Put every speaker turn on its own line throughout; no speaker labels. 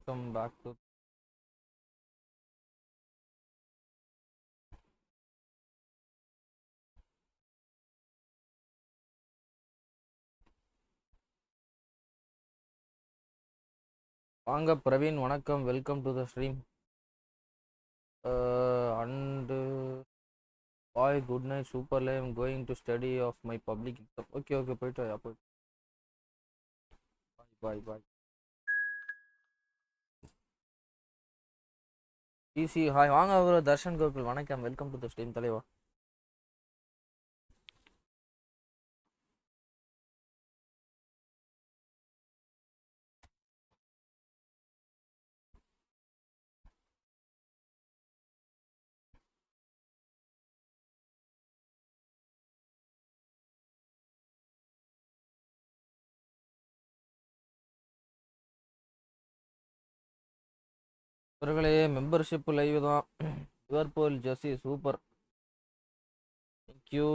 Come back to வாங்க பிரவீன், வணக்கம், welcome to the stream. And bye good night, சூப்பர்ல I'm going to study of my public exam. Okay போயிட்டு வாயா, போயிட்டு bye. Easy hi, வாங்க bro. Darshan Gokul வணக்கம், வெல்கம் டு த ஸ்ட்ரீம் தலைவா. இவர்களே மெம்பர்ஷிப் லைவ் தான். Liverpool jersey super, thank you.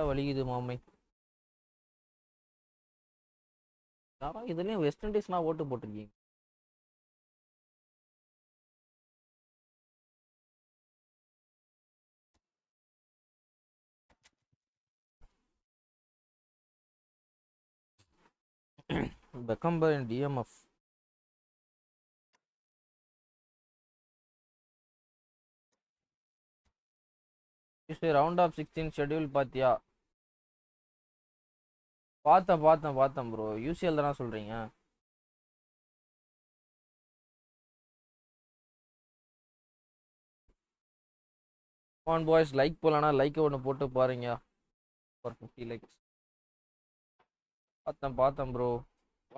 வலிக்குது மாமை. யாரா இதுலயும் வெஸ்ட் இண்டீஸ்னா ஓட்டு போட்டிருக்கீங்க? பெக்கம்பர் டிஎம்எஃப் You say round of 16 schedule பாத்தியா? பார்த்தேன் ப்ரோ. UCL தான சொல்றீங்க? Come on boys, லைக் போலனா லைக் ஒன்னு போட்டு பாருங்க. For 50 likes. பார்த்தேன் bro.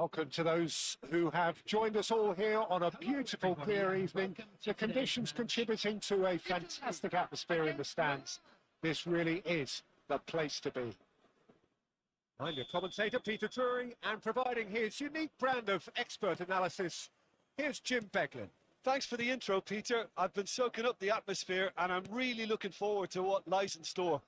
Welcome to those who have joined us all here on a beautiful clear evening. The conditions contributing to a fantastic atmosphere in the stands. This really is the place to be. I'm your commentator, Peter Drury, and providing his unique brand of expert analysis, here's Jim Beglin.
Thanks for the intro, Peter. I've been soaking up the atmosphere and I'm really looking forward to what lies in store.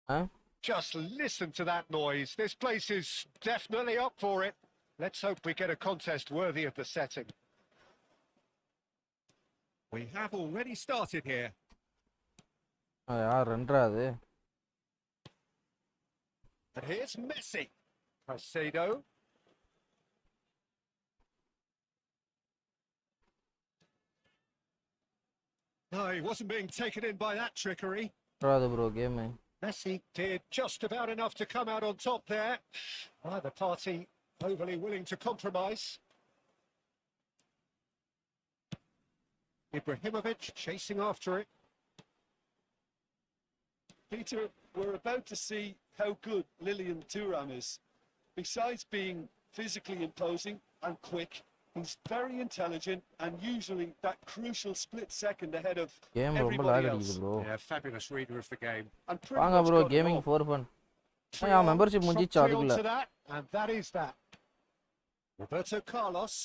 Huh?
Just listen to that noise. This place is definitely up for it. Let's hope we get a contest worthy of the setting. We have already started here.
ரெண்டாவது.
And here's Messi. Caicedo. No, he wasn't being taken in by that trickery.
bro game.
Messi did just about enough to come out on top there. The party overly willing to compromise. Ibrahimovic chasing after it.
Peter, we're about to see how good Lilian Thuram is. Besides being physically imposing and quick, he's very intelligent and usually that crucial split second ahead of everybody else.
Yeah, fabulous reader of the game.
And pretty much
bro,
got
gaming for fun. Membership முடிஞ்சிச்சு அதுக்குள்ள.
And that is that. Roberto Carlos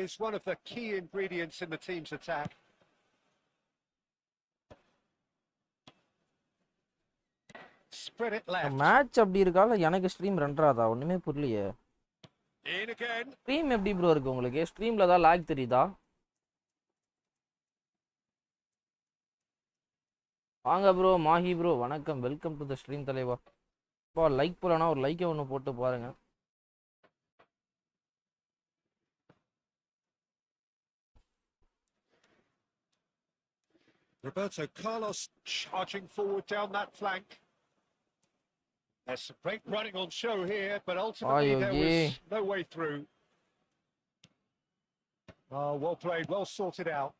is one of the key ingredients in the team's attack. Spread it left.
Match அப்படி இருக்கால எனக்கு stream ரன்றாதா ஒண்ணுமே புரியலையே.
In again.
Stream எப்படி bro இருக்கு உங்களுக்கு? ஸ்ட்ரீம்ல தான் லாக் தெரியுதா? வாங்க ப்ரோ, மாஹி ப்ரோ, வணக்கம். வெல்கம் டு தி ஸ்ட்ரீம் தலைவா. இப்போ லைக் போலனா ஒரு லைக்கை ஒன்னு போட்டு பாருங்க.
Roberto Carlos charging forward down that flank. There's some great running on show here, but ultimately there was no way through. Oh, well played, well sorted out.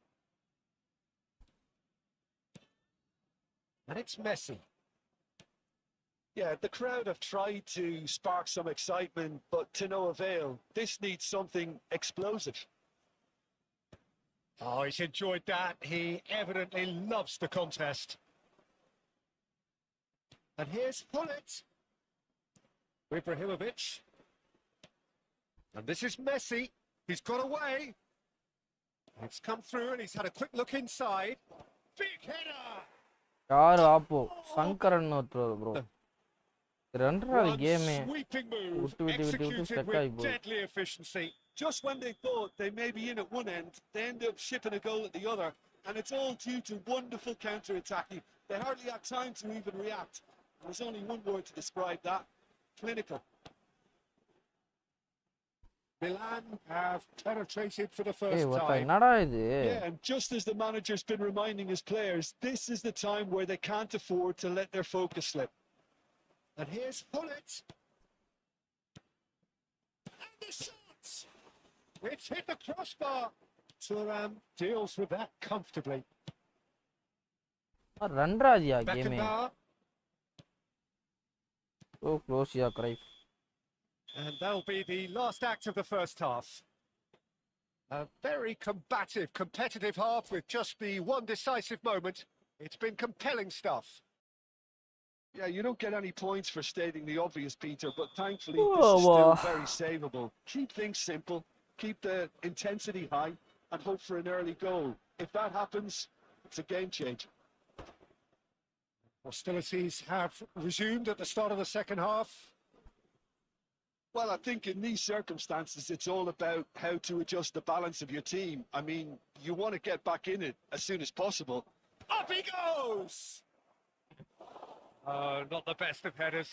And it's Messi.
Yeah, the crowd have tried to spark some excitement, but to no avail. This needs something explosive.
Oh, he's enjoyed that. He evidently loves the contest. And here's Pullet. Ibrahimovic. And this is Messi. He's got away. It's come through and he's had a quick look inside. Big header.
யாரு ஆப்போ சங்கரன் ஒருத்தர் bro. ரெண்டாவது game விட்டு stuck ஆகி போகுது.
Deadly efficiency.
Just when they thought they may be in at one end, they end up shipping a goal at the other, and it's all due to wonderful counter-attacking. They hardly had time to even react. There's only one word to describe that: clinical.
Milan have penetrated for the first time.
என்னடா இது?
Yeah, and just as the manager's been reminding his players, this is the time where they can't afford to let their focus slip.
And here's Pullet. And the shots! It's hit the crossbar. Thuram deals with that comfortably.
ரெண்டாவதுயா game. So close ya Cruyff.
And that'll be the last act of the first half. A very combative, competitive half with just the one decisive moment. It's been compelling stuff.
Yeah, you don't get any points for stating the obvious, Peter, but thankfully this is still very savable. Keep things simple, keep the intensity high, and hope for an early goal. If that happens, it's a game changer.
Hostilities have resumed at the start of the second half.
Well, I think in these circumstances, it's all about how to adjust the balance of your team. I mean, you want to get back in it as soon as possible.
Up he goes! Not the best of headers.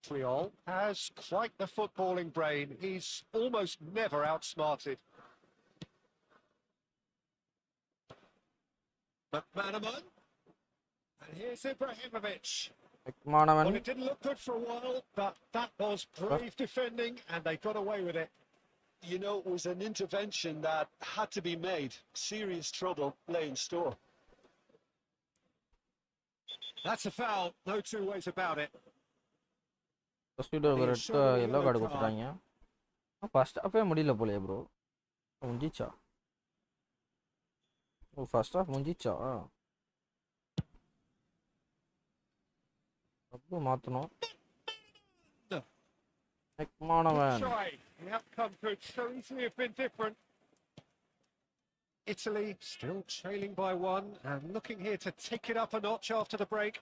Montreal has quite the footballing brain. He's almost never outsmarted. McManaman. And here's Ibrahimovic. Well,
மாணவன்
it didn't look good for a while, but that was brave defending, and they got away with it.
You know, it was an intervention that had to be made. Serious trouble lay in store.
That's a foul, no two ways about it.
First ஒரு red yellow card கொடுத்துட்டாங்க. First ஹாஃபே முடியல போலயே bro. முடிஞ்சிச்சா? ஓ first half முடிஞ்சிச்சா? அப்போ மாத்தணும். மாணவன்.
The outcome could so easily have been different. Italy still trailing by one and looking here to take it up a notch after the break.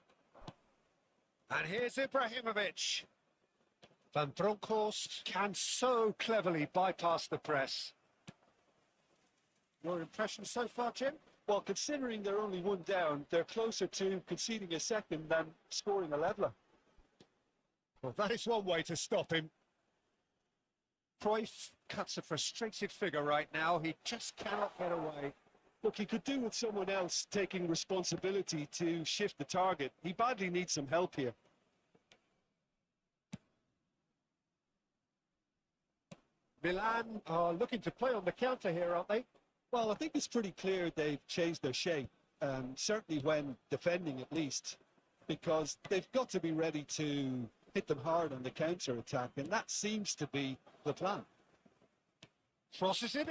And here's Ibrahimovic. Van Bronckhorst can so cleverly bypass the press. Your impression so far, Jim?
Well, considering they're only one down, they're closer to conceding a second than scoring a leveller.
Well, that is one way to stop him. Cruyff cuts a frustrated figure right now. He just cannot get away.
Look, he could do with someone else taking responsibility to shift the target. He badly needs some help here.
Milan are looking to play on the counter here, aren't they?
Well, I think it's pretty clear they've changed their shape, certainly when defending at least, because they've got to be ready to hit them hard on the counter-attack, and that seems to be the plan.
Crosses it.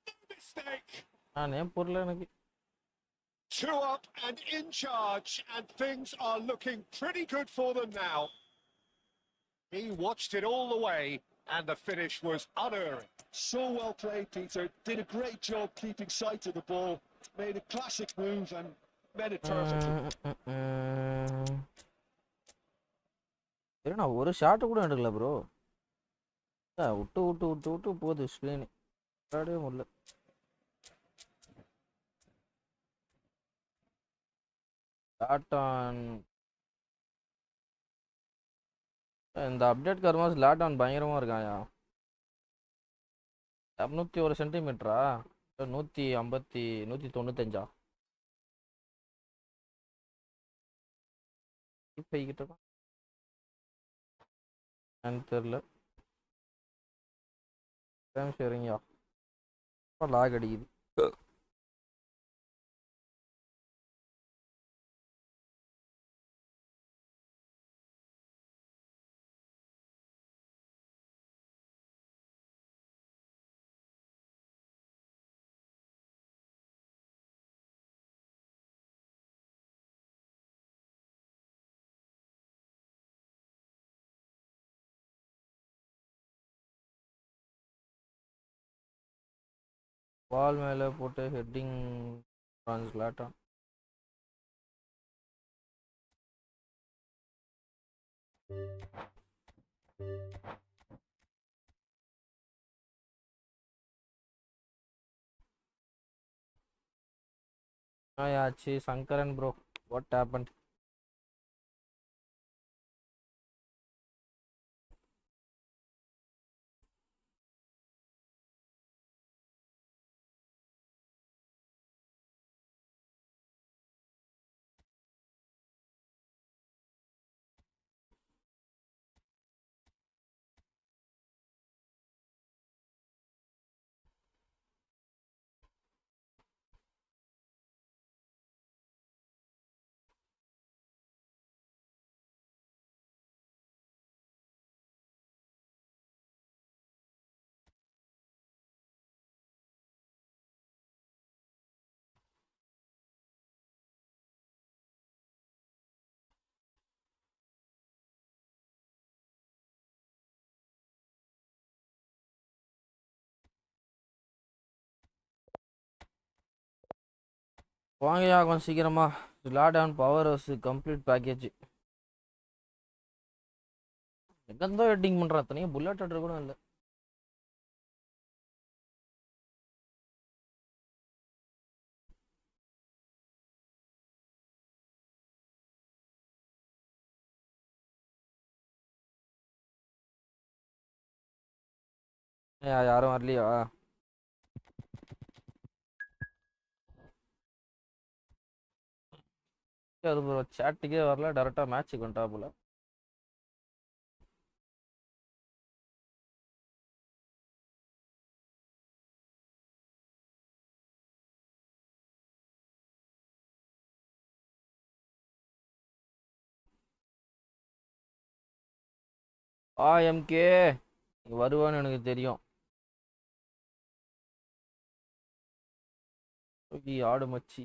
No mistake.
நானே புரியல எனக்கு.
2 up and in charge, and things are looking pretty good for them now. He watched it all the way, and the finish was unerring.
So well played, Peter. Did a great job keeping sight of the ball. Made a classic move and made it perfectly.
நான் ஒரு shot கூட எடுக்கல bro. விட்டு விட்டு விட்டு விட்டு போகுது screen. விளையாடவே முடியல. லாட்டான் இந்த அப்டேட் கருமாஸ் லாட்டான் பயங்கரமாக இருக்காயா. 201 சென்டிமீட்டரா? 150 195 போய்கிட்டு இருக்கான். எனக்கு தெரியல. ஷேரிங்கயா லாக் அடிக்குது. பால் மேலே போட்டு ஹெட்டிங் லாட்டான். ஆச்சு சங்கரன் ப்ரோ, வாட் ஹேப்பன்ட்? வாங்கயா கொஞ்சம் சீக்கிரமா. லாடான் பவர் ஹவுஸ் கம்ப்ளீட் பேக்கேஜ். எங்கேருந்தோ ஹெட்டிங் பண்ணுறான். தனியாக புல்லட் ஆர்டர் கூட இல்லை. யாரும் வரலையா? அது ப்ரோ சாட்டுக்கே வரல, டேரெக்டாக மேட்ச்சுக்கு வந்துட்டா போல. எம்கே நீ வருவான்னு எனக்கு தெரியும். ஆடு மச்சி.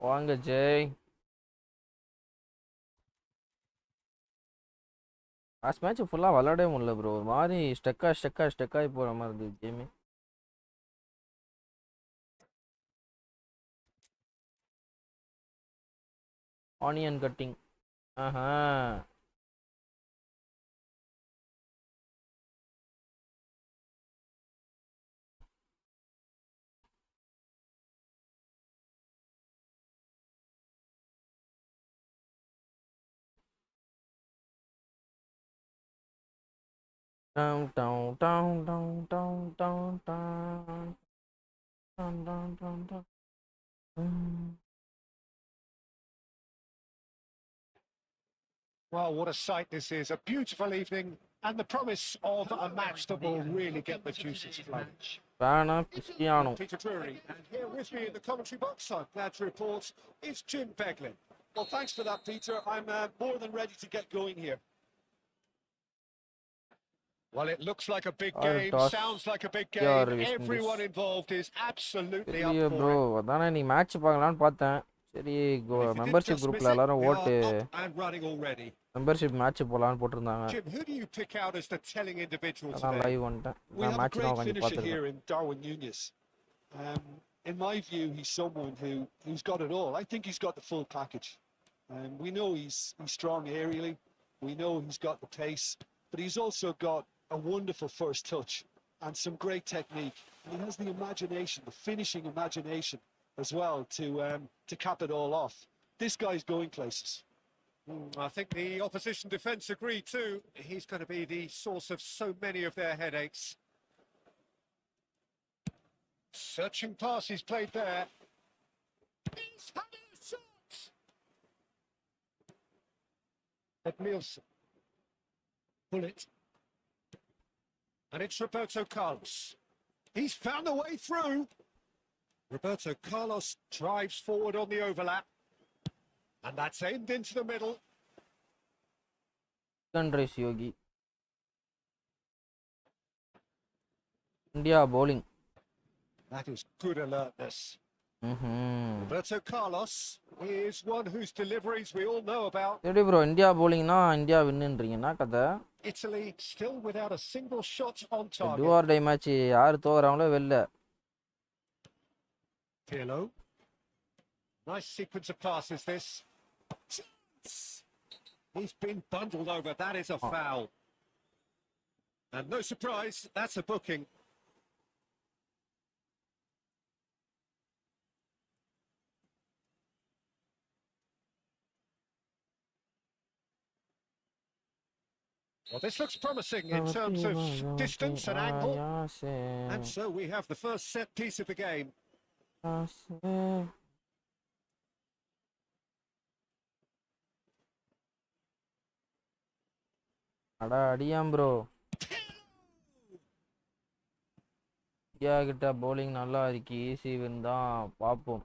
வாங்க ஜெய். லாஸ்ட் மேட்ச் ஃபுல்லாக விளாடவே முடியல ப்ரோ. ஒரு மாதிரி ஸ்டெக்காகி போகிற மாதிரி இருந்தது கேமு. Onion cutting. ஆஹா. Down, down, down, down, down, down, down, down, down, down, down.
Well, what a sight this is. A beautiful evening and the promise of a match that will really get the juices flowing.
Cristiano.
Peter Drury, and here with me in the commentary box, I'm glad to report, is Jim Beglin.
Well, thanks for that, Peter. I'm more than ready to get going here.
Well, it looks like a big game, sounds like a big game. Everyone involved is absolutely up for it.
அதானே நீ match பார்க்கலாம்னு பார்த்தேன். சரி membership குரூப்ல எல்லாரும் ஓட்டு membership match போலாம்னு போட்டுருந்தாங்க. அதான் லைவ் வந்துட்டேன். நான் மேட்ச் தான் உட்கார்ந்து பார்த்துருக்கேன்.
In my view, he's someone who's got it all. I think he's got the full package. We know he's strong aerially. We know he's got the pace, but he's also got a wonderful first touch and some great technique. And he has the imagination, the finishing imagination as well to cap it all off. This guy's going places.
I think the opposition defence agree too. He's going to be the source of so many of their headaches. Searching pass he's played there. He's had a shot! Edmilson. Bullet. And it's Roberto Carlos. He's found a way through. Roberto Carlos drives forward on the overlap. And that's aimed into the middle.
Sunrise Yogi. India bowling.
That is good alertness. Roberto Carlos is one whose deliveries we all know about.
Hey bro, India bowling na India winnன்றீங்கன்னா கதை.
Italy still without a single shot on target.
Do or die match யார் தோக்குறாங்களோ வெல்ல.
Pirlo. Nice sequence of passes this. He's been bundled over. That is a foul. And no surprise, that's a booking. Well, this looks promising in terms of distance and angle. And so we have the first set piece of the game.
அடியாம் bro. India கிட்ட bowling நல்லா இருக்கு. Easy win தான் பாப்போம்.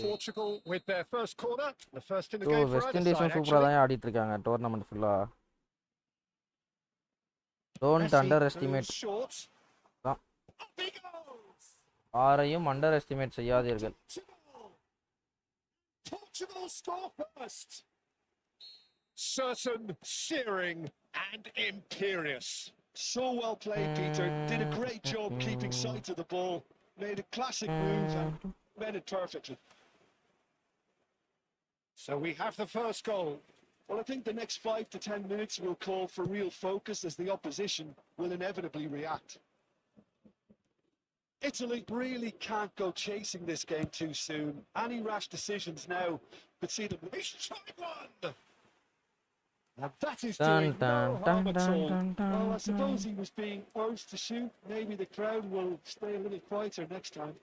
Portugal with their first corner, the first in the game for
West
either
Indies
side.
சூப்பரா தான் ஆடிட்டு இருக்காங்க டோர்னமெண்ட் ஃபுல்லா. Don't underestimate. யாரையும் அண்டர் எஸ்டிமேட் செய்யாதீர்கள்.
Portugal score first. Certain, searing and imperious.
So well played, Peter. Did a great job keeping sight of the ball. Made a classic move and made it perfectly.
So we have the first goal.
Well, I think the next 5 to 10 minutes will call for real focus as the opposition will inevitably react. Italy really can't go chasing this game too soon. Any rash decisions now could see them.
He's tried one! And that is
Dun,
doing
dun,
no
dun,
harm at
dun,
all.
dun,
Well, I
dun,
suppose
dun.
he was being forced to shoot. Maybe the crowd will stay a little quieter next time.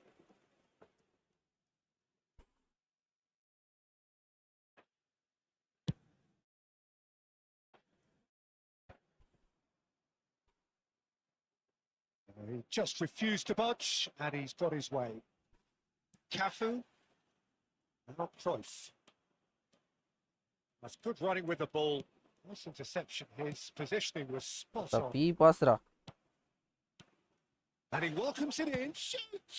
He just refused to budge, and he's got his way. Cafu, now Cruyff. That's good running with the ball. Nice interception. His positioning was spot on.
P pass-டா.
And he welcomes it in, shoots!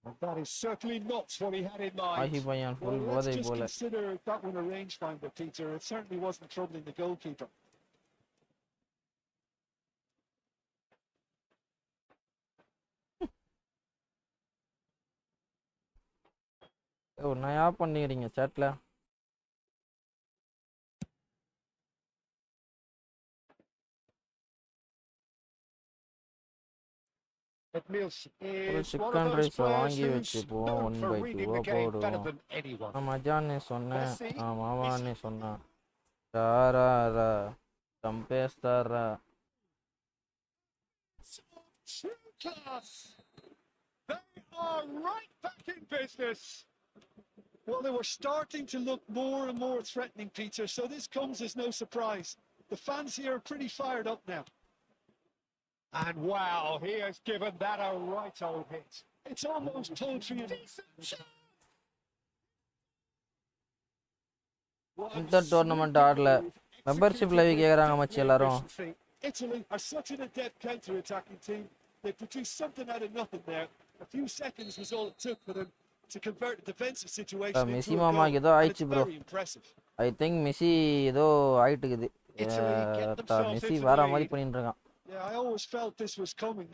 And that is certainly not what he had in
ஆகி
mind.
பையன்
Well,
full
let's
போதை
just
போல.
consider that one a rangefinder, Peter. It certainly wasn't troubling the goalkeeper.
ஒரு நயா பண்ணிக்கிறீங்க chatல.
Edmils
ஒரு
is one of
chicken
those
ரைஸை
players
வாங்கி
who's
வச்சுப்போம்
known
1
for
by
reading
2
the game better
போடுவோம்.
than anyone.
நான் மஜான்னு சொன்னேன்.
Messi
மாமான்னு சொன்னான். Rara சம்பேஸ்தாரா.
True class. They are right back in business.
Well, they were starting to look more and more threatening, Peter, so this comes as no surprise. The fans here are pretty fired up now.
And wow, he has given that a right old hit.
It's almost poetry.
Decent shot.
இந்த tournament ஆடல. Membership live கேக்குறாங்க மச்சி எல்லாரும்.
Italy are such an adept counter-attacking team. They produced something out of nothing there. A few seconds was all it took for them to convert a defensive situation
Messi
into a
மாமா
goal.
ஏதோ
And
ஆயிடுச்சு
it's
bro.
very impressive.
I think Messi ஏதோ ஆயிட்டுக்குது. Messi வேற மாதிரி பண்ணிட்டு இருக்கான்.
Yeah, I always felt this was coming.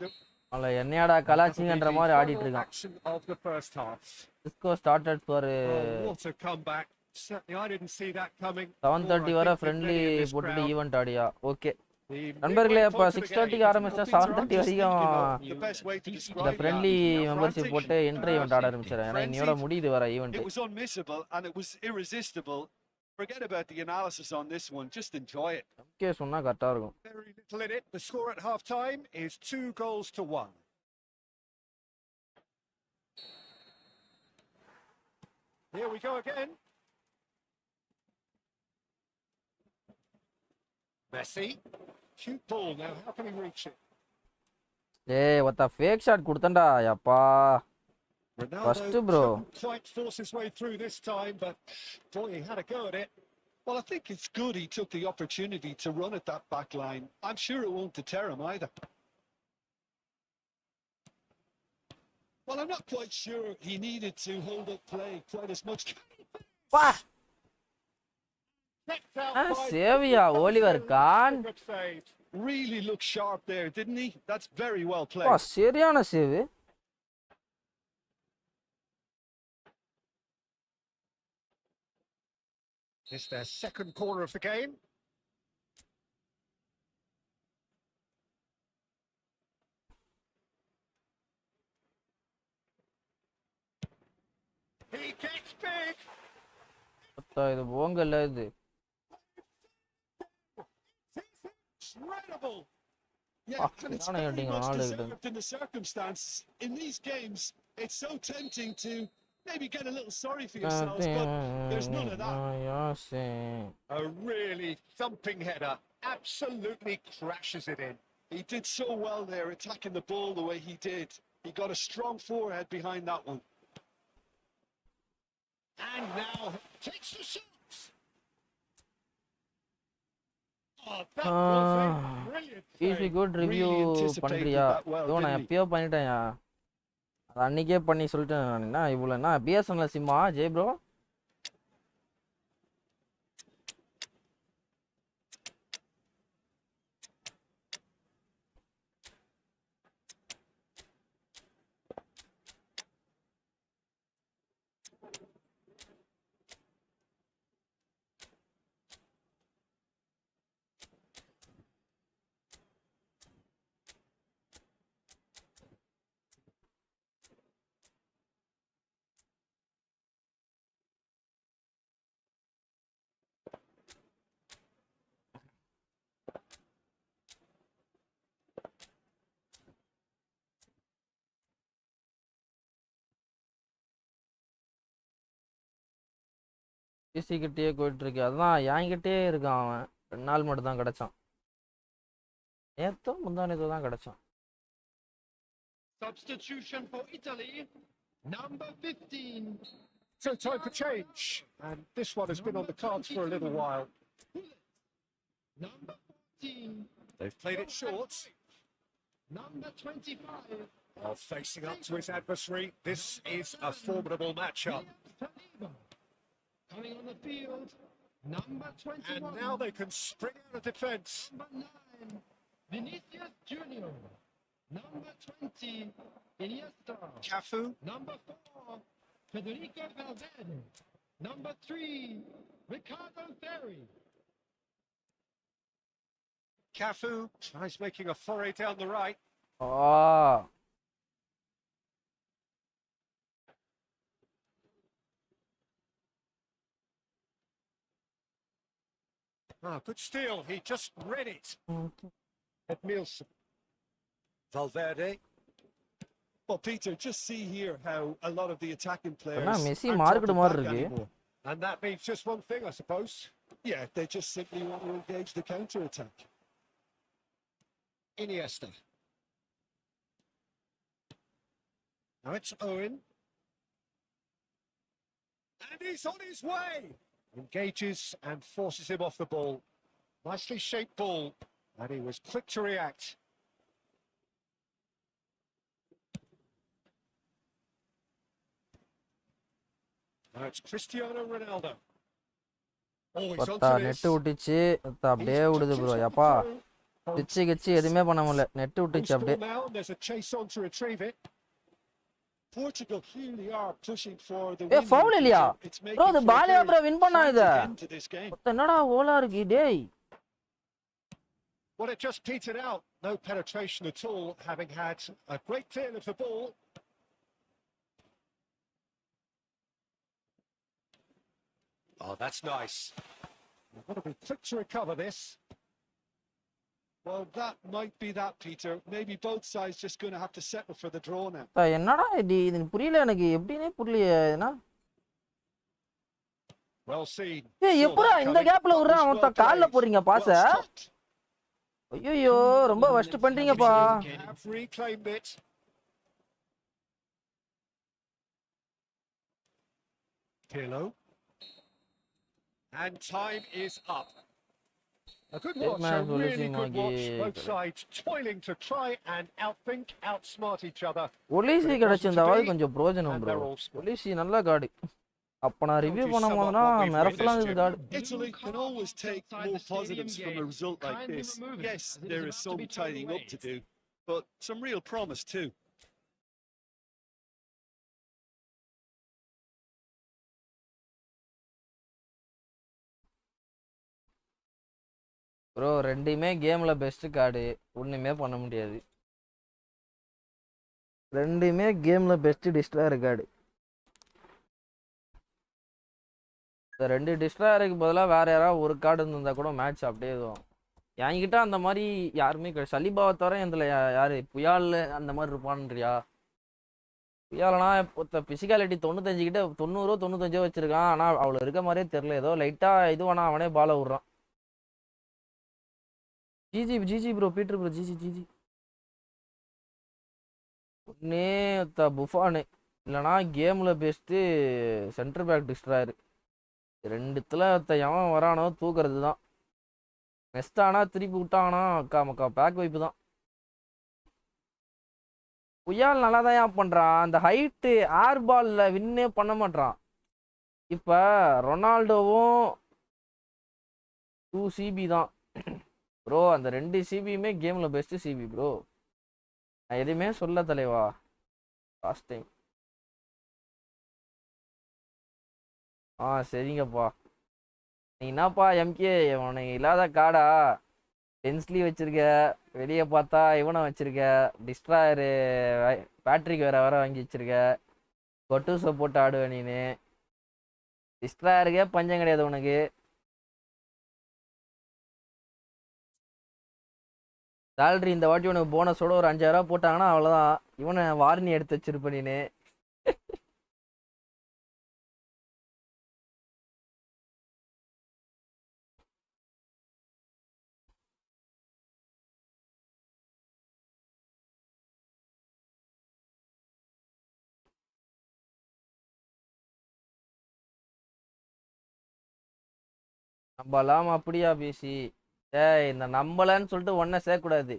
அவள என்னையாடா கலாச்சிங்கன்ற மாதிரி ஆடிட்டு இருக்கான்.
Action of the first half.
Disco started for
Oh, what a comeback. Certainly I didn't see that coming.
7:30 வரை ஃப்ரெண்ட்லி போட்டுட்டு ஈவென்ட் ஆடியா. ஓகே நண்பர்களே, இப்போ 6:30க்கு ஆரம்பிச்சா 7:30 வரைக்கும்
The best way to
இந்த
describe it.
ஃப்ரெண்ட்லி மெம்பர்ஷிப் போட்டு என்ட்ரி ஈவென்ட் ஆட ஆரம்பிச்சிடறேன். ஏன்னா இன்னையோட முடியுது வர event.
It was unmissable and it was irresistible. Forget about the analysis on this one. Just enjoy it.
Okay சொன்னா கரெக்டா இருக்கும்.
Very little in it. The score at half time is 2-1. Here we go again. Messi. Cute ball now. How can he reach it?
ஏய் ஒத்த fake shot கொடுத்தண்டா Yapa.
Ronaldo
First, bro.
couldn't quite force his way through this time, but boy, he had a go at it.
Well, I think it's good he took the opportunity to run at that back line. I'm sure it won't deter him either. Well, I'm not quite sure he needed to hold up play quite as much.
வா
Checked out by
சேவியா Oliver Kahn.
good save.
Really looked sharp there, didn't he? That's very well
வா
played.
சரியான save.
It's their second corner of the game. He gets big.
இது போங்கல்ல இது.
Incredible.
Yeah, and it's
Down
very
heading
much
on all
deserved in the circumstances. In these games, it's so tempting to maybe get a little sorry for yourselves, but there's none of that.
A really thumping header. Absolutely crashes it in.
He did so well there, attacking the ball the way he did. He got a strong forehead behind that one.
And now takes the shots. Oh, that was a brilliant
easy
save.
Good review
Really anticipated
பண்றியா?
that well,
ஐயோ நான்
didn't he?
எப்பயோ பண்ணிட்டேன்யா. அது அன்னைக்கே பண்ணி சொல்லிட்டேன் நான். என்ன இவ்வளோனா பிஎஸ்என்எல் சிம்மா ஜெய் ப்ரோ? பிசி கிட்டேயே போயிட்டு இருக்கு. அதான் என்கிட்டயே இருக்கான் அவன். 2 நாள் மட்டும் தான் கிடைச்சான். நேத்தோ முந்தானேத்தோ தான் கிடைச்சான்.
Substitution for Italy, number 15.
So time for change, and this one has been on the cards for a little while.
Number 14.
They've played it short.
Number 25.
While facing up to his adversary, this is a formidable matchup.
Coming on the field, number 21.
And now they can spring out of defence.
Number 9, Vinicius Junior. Number 20, Iniesta.
Cafu.
Number 4, Federico Valverde. Number 3, Ricardo Ferri.
Cafu tries making a foray down the right.
Ah.
Good steal. He just read it. Edmilson. Valverde.
Well, Peter, just see here how a lot of the attacking players
Messi
aren't
marked
dropping
மாதிரி
back
இருக்கு.
anymore.
And that means just one thing, I suppose.
Yeah, they just simply want to engage the counter-attack.
Iniesta. Now it's Owen. And he's on his way. Engages and forces him off the ball. Nicely shaped ball. And he was quick to react. Now it's Cristiano Ronaldo. Oh, he's
பத்தா
onto
net
this.
விட்டுச்சு. அப்படியே விடுது bro. எப்பா பிச்சு கிச்சு எதுவுமே பண்ண முடியல. Net விட்டுச்சு அப்படியே.
Now there's a chase on to retrieve it.
Portugal clearly are pushing for the
A
win.
Foul இல்லையா
It's
ப்ரோ?
making
இது
for a
Ballia
very
bro win பண்ணா இத.
frantic end to this game.
என்னடா ஓலா இருக்கு டேய்.
Well, it just petered out. No penetration at all, having had a great deal of the ball. Oh, that's nice. We've got to be quick to recover this.
Well, that might be that, Peter. Maybe both sides just going to have to settle for the draw now.
என்னடா இது புரியல எனக்கு. எப்படினே புரியலையே என்ன.
Well seen.
ஏய் எப்படா இந்த கேப்ல விடுறான் அவன் கால்ல போறீங்க பாஸ. ஐயோ ரொம்ப வஸ்ட் பண்றீங்கப்பா.
Have reclaimed it. Pirlo. And time is up. A good watch, a really good watch. Both sides toiling to try and outthink, outsmart each other.
ஒலிசி கிடைச்சிருந்தாவது கொஞ்சம் பிரயோஜனம் ப்ரோ. ஒலிசி நல்ல கார்டு. அப்ப நான் ரிவ்யூ பண்ணும்போதுனா மிரட்டலாம் இது card.
Italy can always take more positives from a result like this. Yes, there is some tidying up to do, but some real promise too.
Bro ரெண்டுமே கேம்ல best card. ஒண்ணுமே பண்ண முடியாது. ரெண்டுமே கேம்ல பெஸ்ட் டிஸ்ட்ராயர் கார்டு. இந்த ரெண்டு டிஸ்ட்ராயருக்கு பதிலாக வேற யாராவது ஒரு கார்டு இருந்தால் கூட மேட்ச் அப்படியே இதுவும். என்கிட்ட அந்த மாதிரி யாருமே கிடையாது. சலிபாவை தவிர இதில் யாரு புயால் அந்த மாதிரி இருப்பான்றியா? புயாலனா இப்போ ஃபிசிக்காலிட்டி 95 கிட்ட 90 95 வச்சிருக்கான். ஆனால் அவ்வளோ இருக்க மாதிரியே தெரில. ஏதோ லைட்டாக இது வேணா அவனே பாலை விட்றான். GG bro Peter bro GG ஒன்னே புஃபானு இல்லைனா கேமில் பெஸ்ட்டு சென்டர் பேக் டிஸ்ட்ராயரு. ரெண்டுத்துல எவன் வரானோ தூக்குறது தான். நெஸ்டானா திருப்பி விட்டானா அக்கா மக்கா பேக் வைப்பு தான். புயால் நல்லா தான் ஏன் பண்ணுறான். அந்த ஹைட்டு ஏர் பாலில் வின்னே பண்ண மாட்டான். இப்போ ரொனால்டோவும் 2 CB தான் ப்ரோ. அந்த 2 CBயுமே கேமில் பெஸ்ட்டு CB ப்ரோ. நான் எதுவுமே சொல்ல தலைவா. லாஸ்ட் டைம் சரிங்கப்பா. நீ என்னப்பா எம்கே உனக்கு இல்லாத காடா? டென்ஸ்லி வச்சிருக்க, வெளியே பார்த்தா இவனை வச்சிருக்க, டிஸ்ட்ராயரு பேட்ரிக் வேற வாங்கி வச்சிருக்க, கொட்டூஸை போட்டு ஆடுவ நீனு. டிஸ்ட்ராயருக்கே பஞ்சம் கிடையாது உனக்கு. சேலரி இந்த வாட்டி உனக்கு போனஸோட ஒரு 5000 போட்டாங்கன்னா அவ்வளோதான். இவனை வார்னி எடுத்து வச்சிருப்ப நீனு. நம்பலாம் அப்படியா பேசி? ஏய், இந்த நம்பலன்னு சொல்லிட்டு ஒன்ன சேர்க்கக்கூடாது.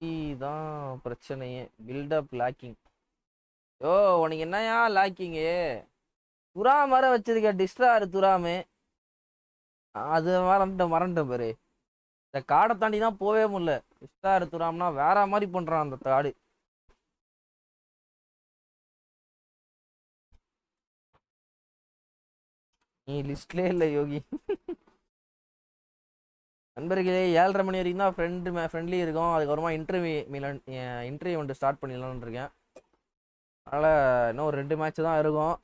இதுதான் பிரச்சனையே. Build up lacking. ஓ, உனக்கு என்னையா லேக்கிங்கு? துராம் வர வச்சிருக்க டிஸ்ட்ராரு துராமு. அது மறந்துட்டேன் பாரு. இந்த காடை தாண்டி தான் போவே முடியல. டிஸ்ட்ராரு துராம்னா வேற மாதிரி பண்றான் அந்த காடு. நீ லிஸ்ட்லேயே இல்லை யோகி. நண்பர்களே, 7:30 மணி வரைக்கும் தான் ஃப்ரெண்ட்லி இருக்கும். அதுக்கப்புறமா இன்டர்வியூ வந்துட்டு ஸ்டார்ட் பண்ணிடலான்னு இருக்கேன். அதனால் இன்னும் ஒரு 2 மேட்ச் தான் இருக்கும்.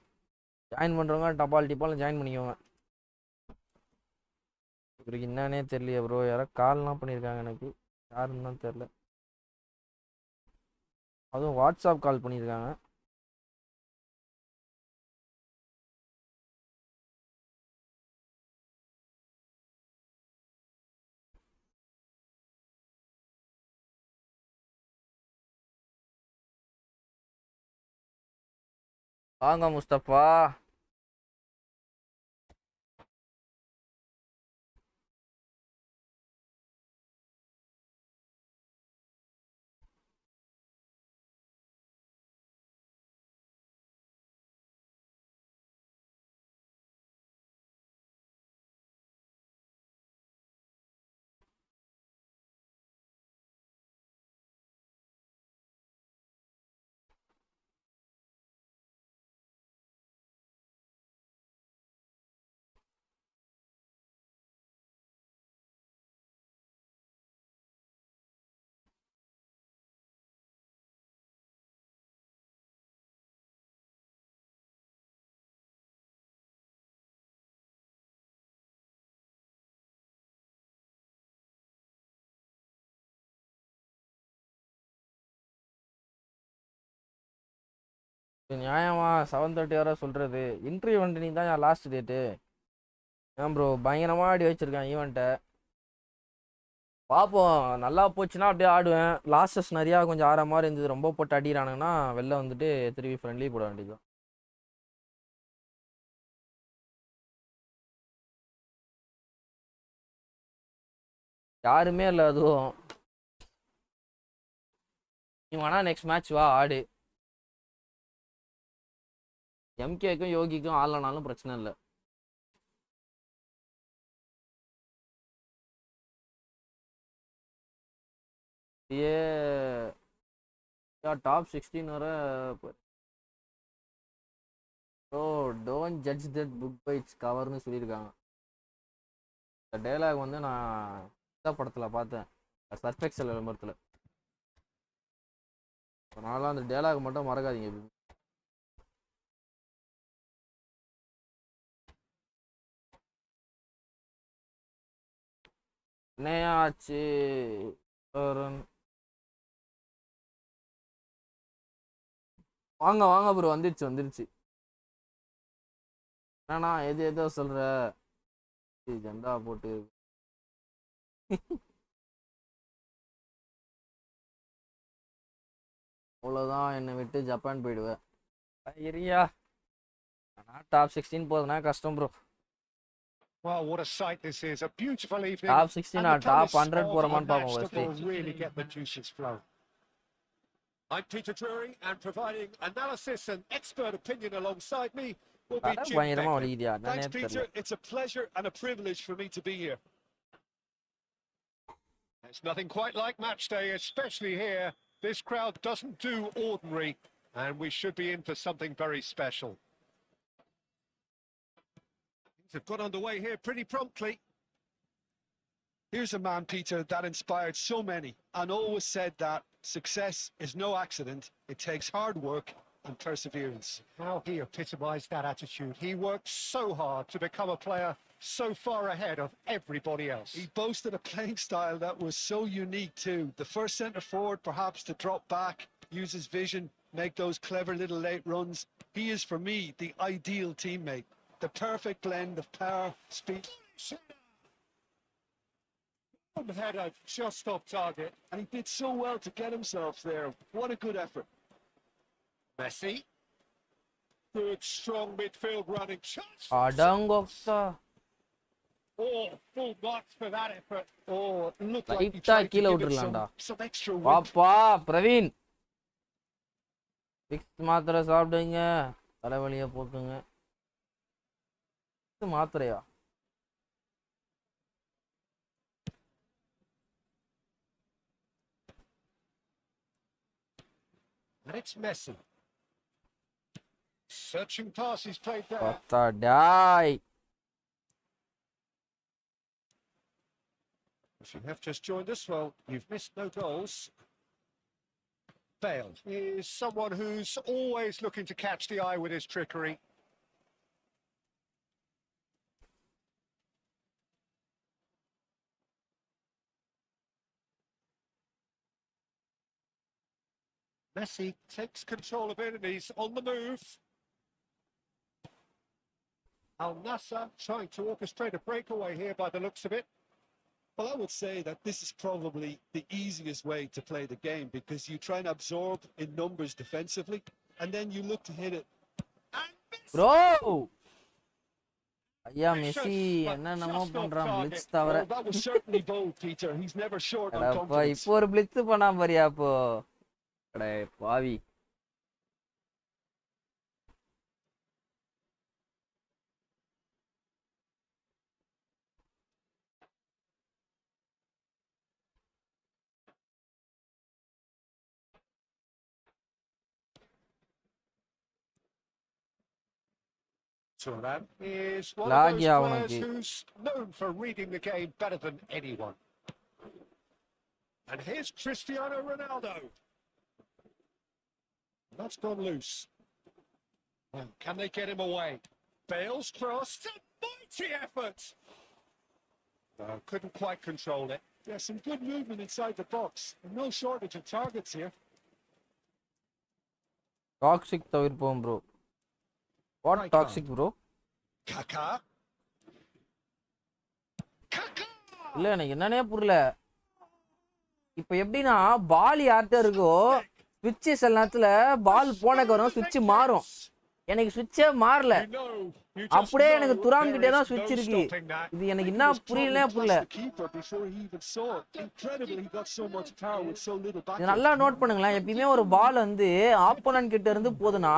ஜாயின் பண்ணுறவங்க டிப்பால் ஜாயின் பண்ணிக்கோங்க. இவருக்கு என்னன்னே தெரியலையே ப்ரோ. யாரோ கால்லாம் பண்ணியிருக்காங்க எனக்கு. யாருன்னு தான் தெரில. அதுவும் வாட்ஸ்அப் கால் பண்ணியிருக்காங்க. வாங்க முஸ்தபா. இது நியாயமா 7:30 வரை சொல்கிறது? இன்டர்வியூ வந்துட்டு நீ தான் லாஸ்ட் டேட்டு. ஏன் ப்ரோ, பயங்கரமாக ஆடி வச்சுருக்கேன் ஈவெண்ட்டை. பார்ப்போம். நல்லா போச்சுன்னா அப்படியே ஆடுவேன். லாஸ்டஸ் நிறையா கொஞ்சம் ஆற மாதிரி இருந்தது. ரொம்ப போட்டு அடிக்கிறானுங்கன்னா வெளில வந்துட்டு திருப்பி ஃப்ரெண்ட்லி போட வேண்டியது. யாருமே இல்லை. அதுவும் நீ வேணா நெக்ஸ்ட் மேட்ச் வா ஆடு. எம்கேக்கும் யோகிக்கும் ஆடலனாலும் பிரச்சனை இல்லை. ஏ டாப் 16 வர. Oh, don't judge that book by it's கவர்னு சொல்லியிருக்காங்க. இந்த டைலாக் வந்து நான் இந்த படத்தில் பார்த்தேன், சர்ஃபெக்சல் விளம்பரத்தில். அதனால அந்த டைலாக் மட்டும் மறக்காதீங்க. என்னையா ஆச்சு? வாங்க வாங்க ப்ரோ. வந்துருச்சு. என்னண்ணா எதோ சொல்ற? ஜெண்டா போட்டு அவ்வளோதான், என்னை விட்டு ஜப்பான் போயிடுவேன். இரியா, டாப் 16 போதுனா கஷ்டம் bro.
Well, what a sight this is. A beautiful evening.
Top 16
and the
top
promise
100
of
போறமான்னு
a
பாப்போம்
match that
first.
will really get the juices flowing. I'm Peter Drury, and providing analysis and expert opinion alongside me will be Jim
பயங்கரமா
Beckman.
வலிக்குதியா?
Thanks,
என்னன்னே
Peter.
தெரியல.
It's a pleasure and a privilege for me to be here.
It's nothing quite like match day, especially here. This crowd doesn't do ordinary, and we should be in for something very special. Things have got underway here pretty promptly.
Here's a man, Peter, that inspired so many and always said that success is no accident. It takes hard work and perseverance.
How he epitomised that attitude. He worked so hard to become a player so far ahead of everybody else.
He boasted a playing style that was so unique too. The first centre forward perhaps to drop back, use his vision, make those clever little late runs. He is for me the ideal teammate. The perfect blend of power, speed.
Header just off target.
And he did so well to get himself there. What a good effort.
Messi. Good, strong midfield running. Chance.
அடங்கொக்கா
Oh, full marks for that effort. Oh, it looked like he
லைட்டா
tried to
கீழ
give it
விட்டுறலாம்டா.
some extra width.
பாப்பா Praveen Vicks மாத்திரை சாப்பிடுங்க, தலைவலியை போக்குங்க. மாத்திரையா?
And it's Messi. Searching pass he's played there.
பத்தா டாய்.
If you have just joined us, well, you've missed no goals. Bale is someone who's always looking to catch the eye with his trickery. Messi takes control of it and he's on the move. Al Nassr trying to orchestrate a breakaway here by the looks of it.
Well, I would say that this is probably the easiest way to play the game because you try and absorb in numbers defensively and then you look to hit it.
Bro ஐயா Messi என்னென்னமோ பண்றான் blitz தவிர.
Well, that was certainly bold, Peter. He's never short on
அடப்பா
confidence.
இப்போ ஒரு blitz பண்ணாம பாரியா அப்போ. அடே பாவி.
Thuram is one of
Lagi
those players
அவனுக்கு.
who's known for reading the game better than anyone. And here's Cristiano Ronaldo. That's gone loose. Well, can they get him away? Bale's cross. A mighty effort. Couldn't quite control it.
Yeah, some good movement inside the box. No shortage of targets here.
Toxic தவிர்ப்போம் bro. What toxic bro?
Kaka. Kaka.
இல்ல எனக்கு என்னன்னே புரியல. இப்போ எப்படின்னா பால் யார்கிட்ட இருக்கோ ஸ்விட்ச் சில நேரத்துல பால் போனக்கு வரும், ஸ்விட்ச் மாறும். எனக்கு ஸ்விட்சே மாறல, அப்படியே எனக்கு துராம் கிட்டே தான் ஸ்விட்ச் இருக்கு. இது எனக்கு என்ன புரியல. இது நல்லா நோட் பண்ணுங்களேன். எப்பயுமே ஒரு பால் வந்து ஆப்போனன்ட் கிட்ட இருந்து போகுதுன்னா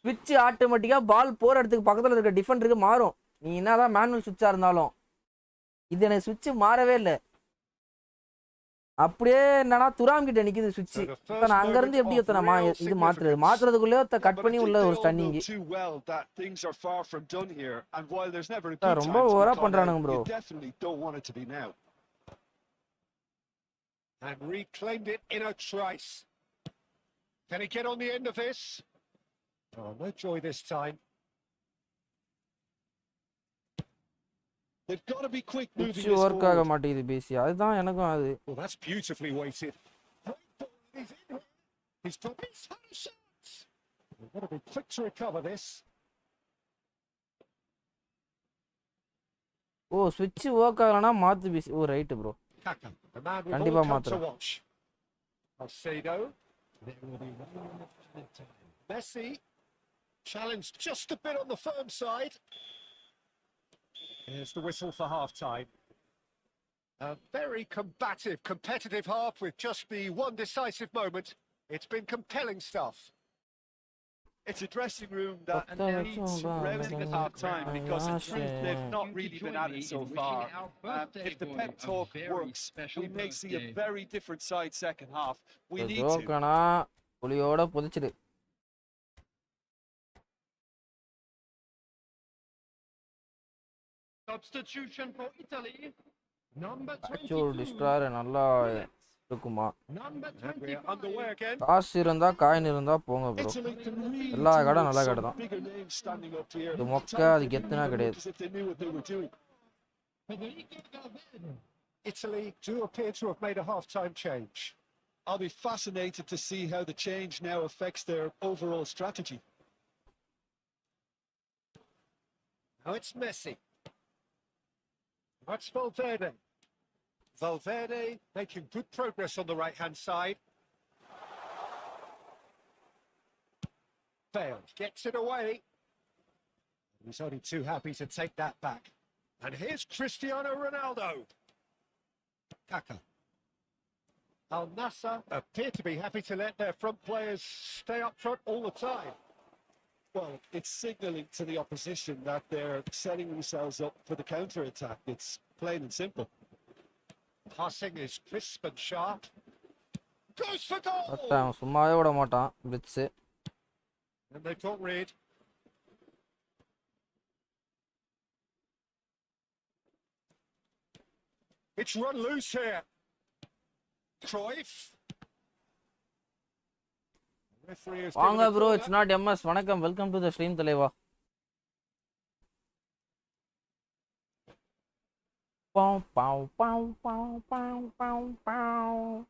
ஸ்விட்ச் ஆட்டோமேட்டிக்கா பால் போற இடத்துக்கு பக்கத்துல இருக்க டிஃபெண்டருக்கு மாறும். நீ என்னதான் மேனுவல் ஸ்விட்சா இருந்தாலும். இது எனக்கு ஸ்விட்ச் மாறவே இல்லை. அப்படியே என்னன்னா துராம் கிட்ட நிக்குது ஸ்விட்ச். இப்ப நான் அங்க இருந்து எப்படி எத்தனை இது மாத்துறதுக்குள்ளே கட் பண்ணி உள்ள ஒரு ஸ்டன்னிங். ரொம்ப ஓவரா பண்றானுங்க bro.
And reclaimed it in a trice. Can he get on the end of this? Oh, no joy this time.
They've got to be quick moving this
work
forward.
ஆக மாட்டேங்குது பேசி. அதுதான் எனக்கும் அது.
Well, that's beautifully weighted. He's got his shots. We've got to be quick to recover this.
ஓ ஸ்விட்ச் work ஆகலனா மாத்து பேசி. Oh right bro.
Kaka, the man we've
கண்டிப்பா
all come to
மாத்துறேன்.
watch. Alcedo. Messi challenged just a bit on the firm side. Here's the whistle for half-time. A very combative, competitive half with just the one decisive moment. It's been compelling stuff.
It's a dressing room that needs rousing at half-time because in truth they've not really been at it so far. If the pep talk works, we may see a very different side second half. We need to.
புலியோட புதிச்சிடு.
Substitution for Italy. Number 22.
Actual destroyer நல்லா இருக்குமா?
Number
We're underway
22.
again.
காசு இருந்தா coin இருந்தா போங்க bro. எல்லா கடை நல்ல கடை தான். இது மொக்க அது கெத்துனா கிடையாது.
Italy do appear to have made a half-time change.
I'll be fascinated to see how the change now affects their overall strategy.
Now it's Messi. That's Valverde. Valverde making good progress on the right-hand side. Bale gets it away. He's only too happy to take that back. And here's Cristiano Ronaldo. Kaka. Al Nassr appear to be happy to let their front players stay up front all the time.
Well, it's signalling to the opposition that they're setting themselves up for the counter-attack. It's plain and simple.
Passing is crisp and sharp. Goes for goal!
அவன் சும்மாவே விட மாட்டான் blitz.
And they can't read. It's run loose here. Cruyff. Referee has
வாங்க
given a
bro,
corner.
It's not MS. வணக்கம், welcome to the stream தலைவா. Pow, pow, pow, pow, pow, pow, pow.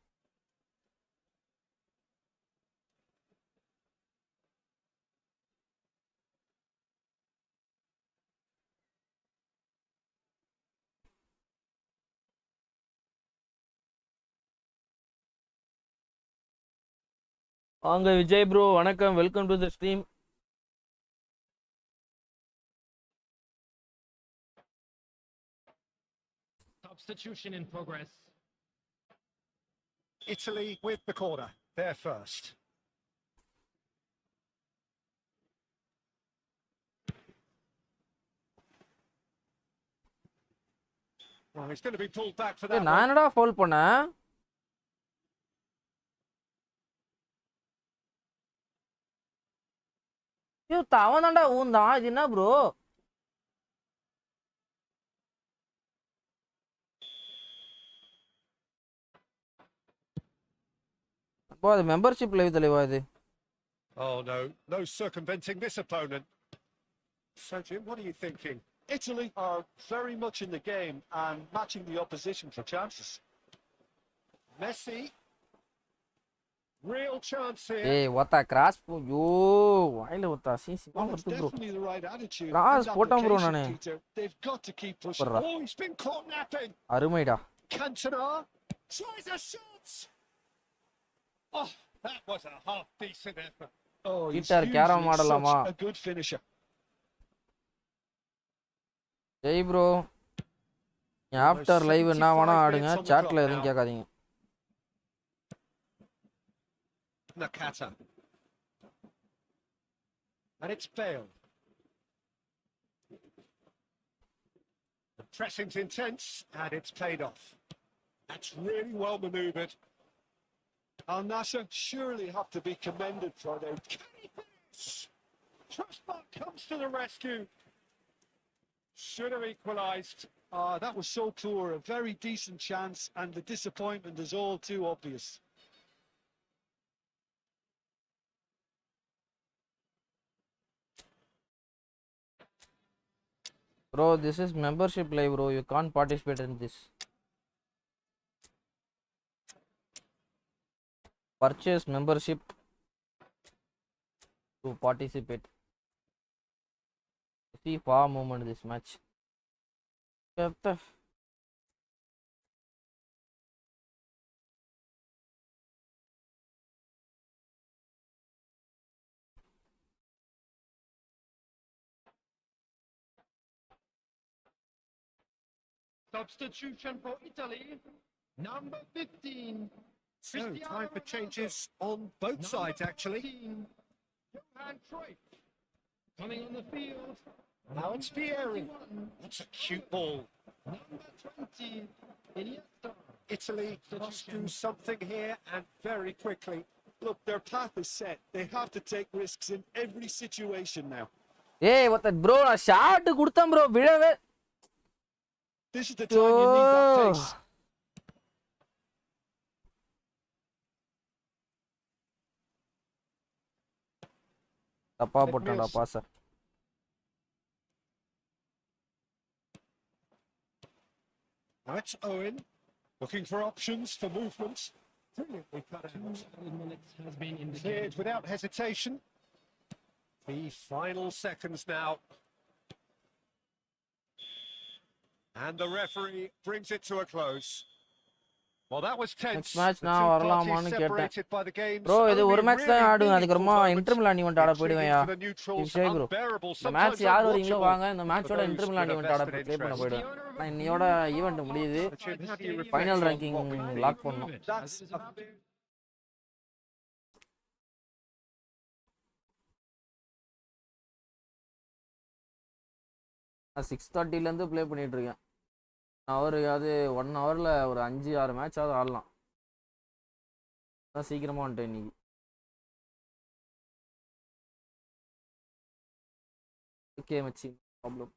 வாங்க Vijay bro, வணக்கம், welcome to the stream.
Substitution in progress.
Italy with the corner. They're first. Well, he's going to be pulled back for that
நான்
one.
என்னடா foul பண்ணேன்? ஐயோ, அவன் தான்டா ஊந்தான். இது என்ன ப்ரோ? அப்போ அது மெம்பர்ஷிப் லைவ் தலைவா இது.
Oh no, no circumventing this opponent. So Jim, what are you thinking?
Italy are very much in the game and matching the opposition for chances.
Messi. Real chance here.
ஏய் ஒத்தா cross ஐயோ வாயில ஒத்தா சீசிமா
Well, it's
வருது bro.
definitely the right attitude.
Cross
and
போட்டான் bro
application,
நானு.
Peter. They've got to keep pushing.
பர்றா.
Oh, he's been caught napping.
அருமைடா.
Cantona tries a shot. Oh, that was a half decent effort.
Oh, he's
Peter, carrom
usually
ஆடலாமா?
such a good finisher.
Jai bro. After live என்ன வேணா ஆடுங்க, சாட்ல எதுவும் கேட்காதீங்க.
Nakata. And it's Bale. The pressing's intense and it's paid off. That's really well manoeuvred.
Al Nassr surely have to be commended for their...
Trustmark comes to the rescue. Should have equalised.
that was so poor. A very decent chance, and the disappointment is all too obvious.
Bro, this is membership live bro, you can't participate in this. Purchase membership to participate. See far moment this match.
Substitution for Italy. Number 15.
So, time for changes on both sides, actually.
Johan Cruyff coming on the field.
Now it's Vieri. That's a cute ball.
Number 20. Iniesta.
Italy must do something here and very quickly.
Look, their path is set. They have to take risks in every situation now.
Hey, what that bro? A shot குடுத்தேன் bro, விழவே.
This is the time you need that pace.
தப்பா போட்டான்டா pass.
Now it's Owen looking for options for movements. Brilliantly cut out.
Minutes has been in the
Cleared without hesitation. The final seconds now. And the referee brings it to a close. Well, that was tense.
Next match
The
நான்
two
வரலாமான்னு
parties
கேட்டேன்.
separated by the game's
bro இது ஒரு
only
match தான்
really
ஆடுவேன்.
meaningful
அதுக்கப்புறமா
moment.
Inter Milan event ஆட
Intriguing
போயிடுவேன்.
for the neutrals,
சரி ப்ரோ.
unbearable,
இந்த மேட்ச்
sometimes
யார் வரீங்களோ
unwatchable
வாங்க. இந்த
for
மேட்சோட
those
inter
with
Milan
a
event ஆட
vested
ப்ளே பண்ண
interest.
போயிடுவேன். நான் இன்னையோட ஈவென்ட் முடியுது.
Jim, how do you reflect
final
on
ranking
what we've seen?
Lock பண்ணோம்.
That's
நான் 6:30 இருந்து ப்ளே பண்ணிட்டு இருக்கேன். அது 1 ஹவர்ல ஒரு 5-6 மேட்சாவது ஆடலாம். சீக்கிரமா வந்துட்டேன் இன்னைக்கு. ஓகே மச்சி, ப்ராப்ளம்.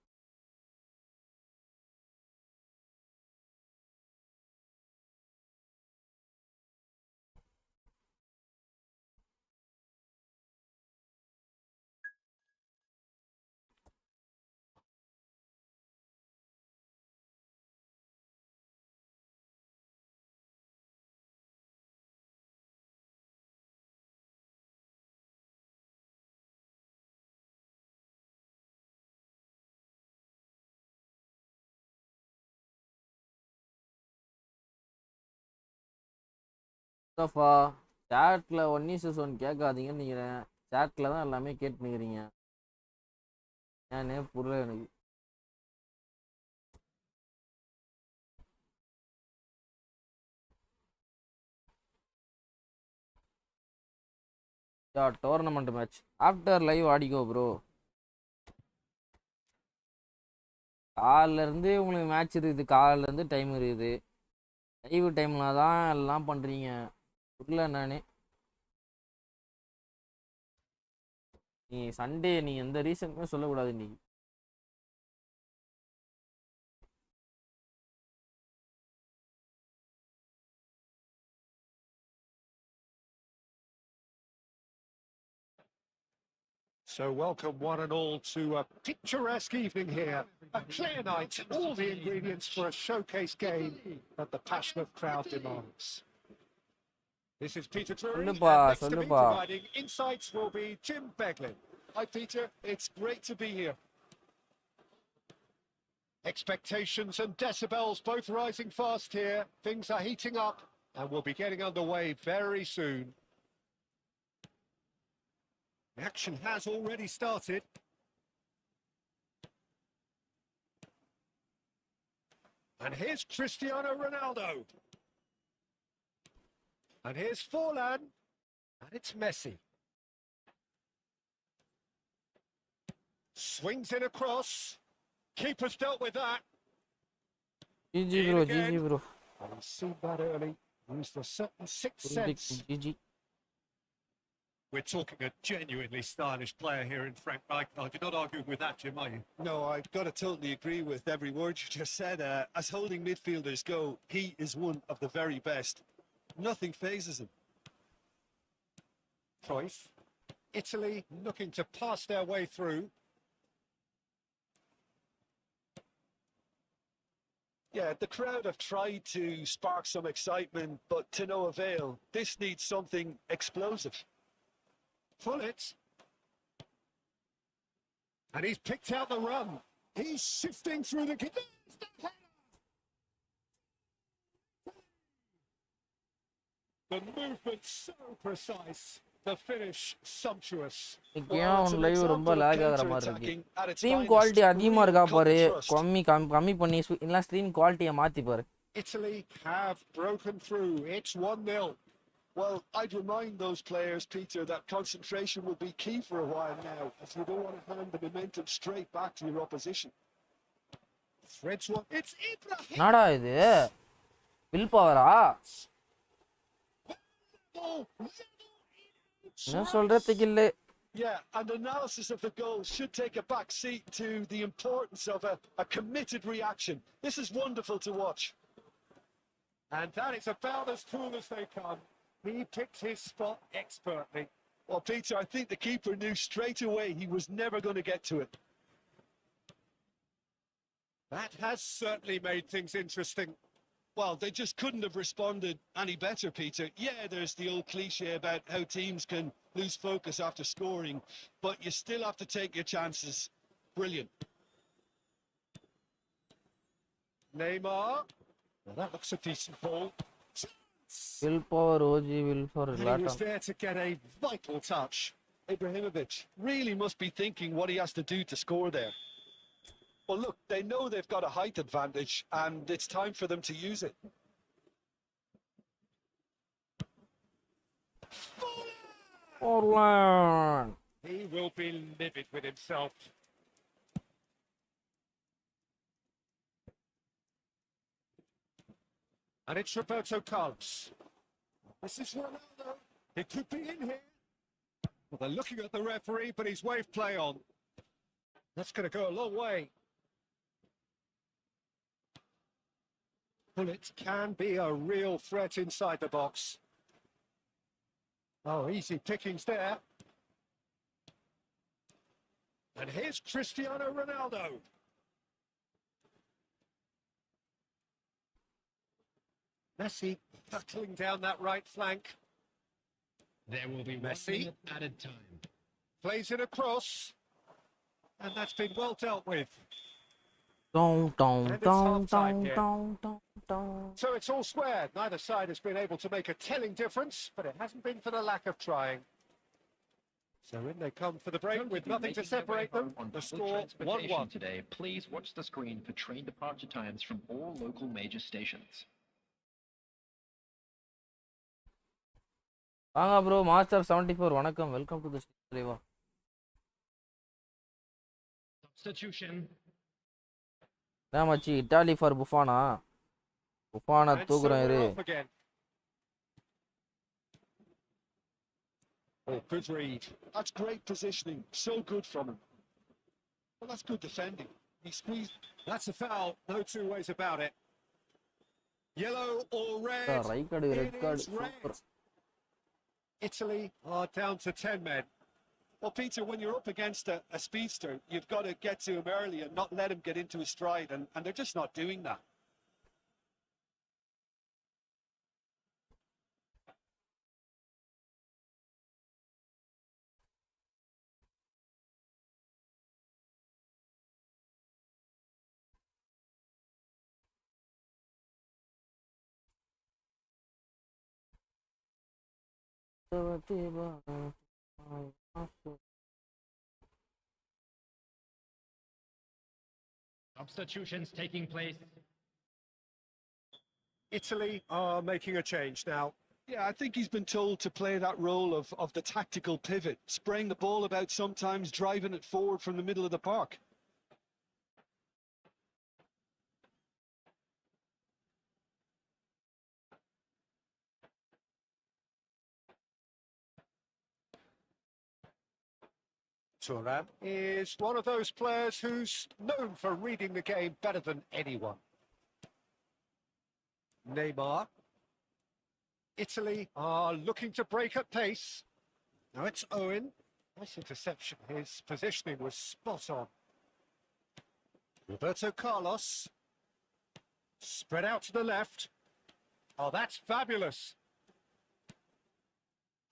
சேட்ல 1:1 கேட்காதீங்கன்னு நினைக்கிறேன். சேட்ல தான் எல்லாமே கேட்டுக்கிறீங்க. ஏன்னே புரியல எனக்கு. டோர்னமெண்ட் மேட்ச் ஆஃப்டர் லைவ் ஆடிக்கோ ப்ரோ. காலில இருந்து உங்களுக்கு மேட்ச் இருக்குது. காலில இருந்து டைம் இருக்குது. லைவ் டைம்ல தான் எல்லாம் பண்றீங்க. புரியல நானே. நீ சண்டே நீ எந்த ரீசனுமே சொல்லக்கூடாது இன்னைக்கு.
So welcome one and all to a picturesque evening here. A clear night, all the ingredients for a showcase game that the passionate crowd demands. This is Peter Drury, and next to me providing insights will be Jim Beglin.
Hi, Peter. It's great to be here.
Expectations and decibels both rising fast here. Things are heating up and we'll be getting underway very soon. The action has already started. And here's Cristiano Ronaldo. And here's Forlan. And it's Messi. Swings in across. Keeper's dealt with that.
GG bro, GG bro.
I've seen that early. Used a certain sixth sense.
GG.
We're talking a genuinely stylish player here in Frank Rijkaard. You're not arguing with that, Jim, are you?
No, I've got to totally agree with every word you just said. As holding midfielders go, he is one of the very best. Nothing phases him.
Cruyff. Italy looking to pass their way through.
Yeah, the crowd have tried to spark some excitement, but to no avail. This needs something explosive.
Pullet. And he's picked out the run. He's shifting through the... The movement so precise. The finish sumptuous.
ஏன் live ரொம்ப lock ஆகுற மாதிரி இருக்கு. Stream quality அதிகமா இருக்கா பாரு. கம்மி பண்ணி இல்ல ஸ்ட்ரீம் குவாலிட்டியை மாத்தி பாரு.
Italy have broken through. It's 1-0.
Well, I'd remind those players, Peter, that concentration will be key for a while now, as you don't want to hand the momentum straight back to your opposition.
Threads one. It's Ibrahim.
என்னடா இது? Will பவரா? என்ன சொல்றதுக்கு இல்ல.
Yeah, and analysis of the goal should take a back seat to the importance of a committed reaction. This is wonderful to watch.
And that is about as cool as they come. He picked his spot expertly.
Well, Peter, I think the keeper knew straight away he was never going to get to it.
That has certainly made things interesting.
Well, they just couldn't have responded any better, Peter. Yeah, there's the old cliche about how teams can lose focus after scoring, but you still have to take your chances. Brilliant.
Neymar. Well, that looks a decent ball.
Will power OG will for
And he was
Latam.
there to get a vital touch.
Ibrahimovic really must be thinking what he has to do to score there. Well, look, they know they've got a height advantage, and it's time for them to use it.
Orland.
He will be livid with himself. And it's Roberto Carlos. This is Ronaldo. He could be in here. Well, they're looking at the referee, but he's waved play on. That's going to go a long way. Bullets can be a real threat inside the box. Oh, easy pickings there. And here's Cristiano Ronaldo. Messi battling down that right flank.
There will be
Messi.
1 minute added time.
Plays it across. And that's been well dealt with.
Dong, dong,
And it's
dong,
half-time
dong,
here.
dong, dong, dong.
So it's all squared. Neither side has been able to make a telling difference, but it hasn't been for the lack of trying. So in they come for the break with nothing to separate them.
On
The
public
score
transportation
1-1.
today, please watch the screen for train departure times from all local major stations.
வாங்க bro master 74 வணக்கம் welcome to the stream.
Substitution.
என்ன மச்சி Italy for புஃபானா புஃபானா
And so
தூக்குறோம்
we're
இரு.
off again.
Oh, good read. That's great positioning. So good from him. Well, that's good defending. He squeezed.
That's a foul. No two ways about it. Yellow or red.
Right card
It
red card
is red.
Super.
Italy are down to 10 men.
Well, Peter, when you're up against a speedster, you've got to get to him early and not let him get into his stride, and they're just not doing that.
Substitutions taking place.
Italy are making a change now.
Yeah, I think he's been told to play that role of the tactical pivot, spraying the ball about sometimes, driving it forward from the middle of the park.
Thuram is one of those players who's known for reading the game better than anyone. Neymar. Italy are looking to break at pace. Now it's Owen. Nice interception. His positioning was spot on. Roberto Carlos. Spread out to the left. Oh, that's fabulous.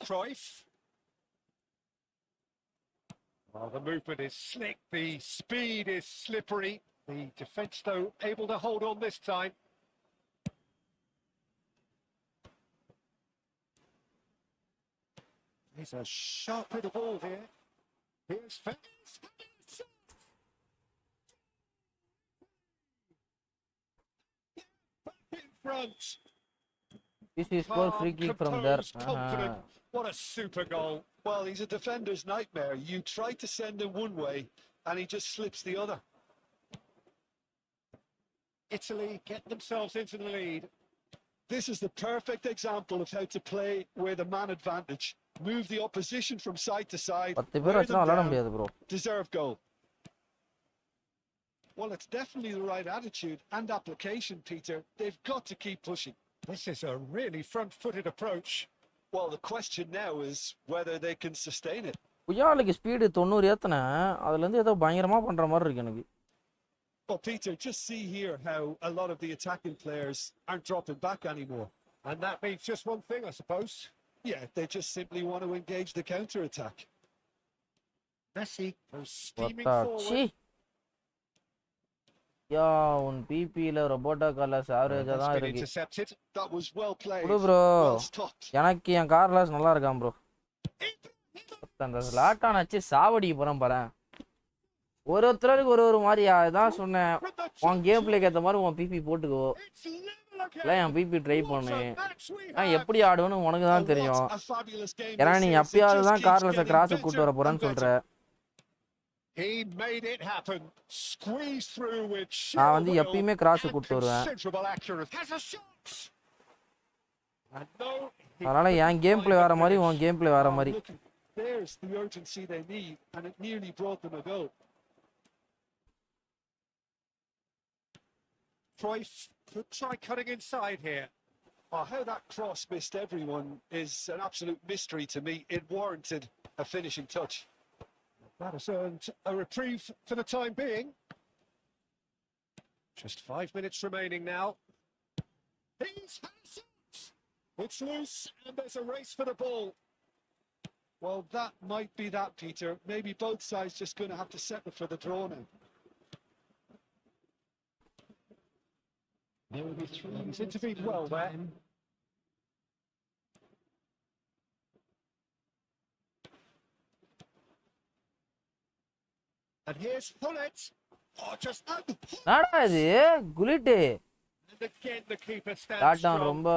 Cruyff. Well, the movement is slick, the speed is slippery. The defence, though, able to hold on this time. There's a sharp bit of ball here. Here's Fence. Back in front.
This is for free kick from there.
Composed, confident. What a super goal.
Well, he's a defender's nightmare. You try to send him one way, and he just slips the other.
Italy get themselves into the lead.
This is the perfect example of how to play with a man advantage. Move the opposition from side to side.
10 பேர்
wear
வச்சுனா
them
விளையாட
down,
முடியாது bro.
deserve goal. Well, it's definitely the right attitude and application, Peter. They've got to keep pushing.
This is a really front-footed approach.
Well, the question now is whether they can sustain it.
புயாலுக்கு speed 90 ஏத்துனேன். அதுல இருந்து ஏதோ பயங்கரமா பண்ற மாதிரி இருக்கு எனக்கு.
Well, Peter, just see here how a lot of the attacking players aren't dropping back anymore.
And that means just one thing, I suppose.
Yeah, they just simply want to engage the counter-attack.
Messi goes steaming
Watachi.
forward.
யா உன் பிபில ரொபோட்டோ Carlos ஆவரேஜா
That's
தான்
been
இருக்கு.
intercepted.
That was well played.
குடு bro.
Well stopped.
எனக்கு என் Carlos நல்லா இருக்கான் bro. அந்த Zlatan வச்சு சாவடிக்கு போறேன் பாரு. ஒருத்தருக்கு ஒரு மாதிரி அதான் சொன்னேன். உன் கேம் பிளேக்கு ஏற்ற மாதிரி உன் பிபி போட்டுக்கோ. இல்லை என் பிபி ட்ரை பண்ணு. நான் எப்படி ஆடுவேன்னு உனக்கு தான் தெரியும். ஏன்னா நீ எப்பயாவது தான் கார்லஸை கிராஸுக்கு கூட்டு வர போறேன்னு சொல்ற.
He made it happen. Squeeze through with
நான் வந்து எப்பயுமே கிராஸுக்கு கூட்டு வருவேன். அதனால என் கேம் பிளே வேற மாதிரி உன் கேம் பிளே வேற மாதிரி.
There's the urgency they need, and it nearly brought them a goal.
Cruyff could try cutting inside here.
Oh, how that cross missed everyone is an absolute mystery to me. It warranted a finishing touch.
That has earned a reprieve for the time being. Just 5 minutes remaining now. He's had a shot. It's loose, and there's a race for the ball.
Well, that might be that, Peter. Maybe both sides just going to have to settle for the draw now.
There will be 3
He's intervened well there. And here's Pullet. Oh, just
என்னடா இது குலிட்டு.
and again the keeper stands
Zlatan
strong.
ரொம்ப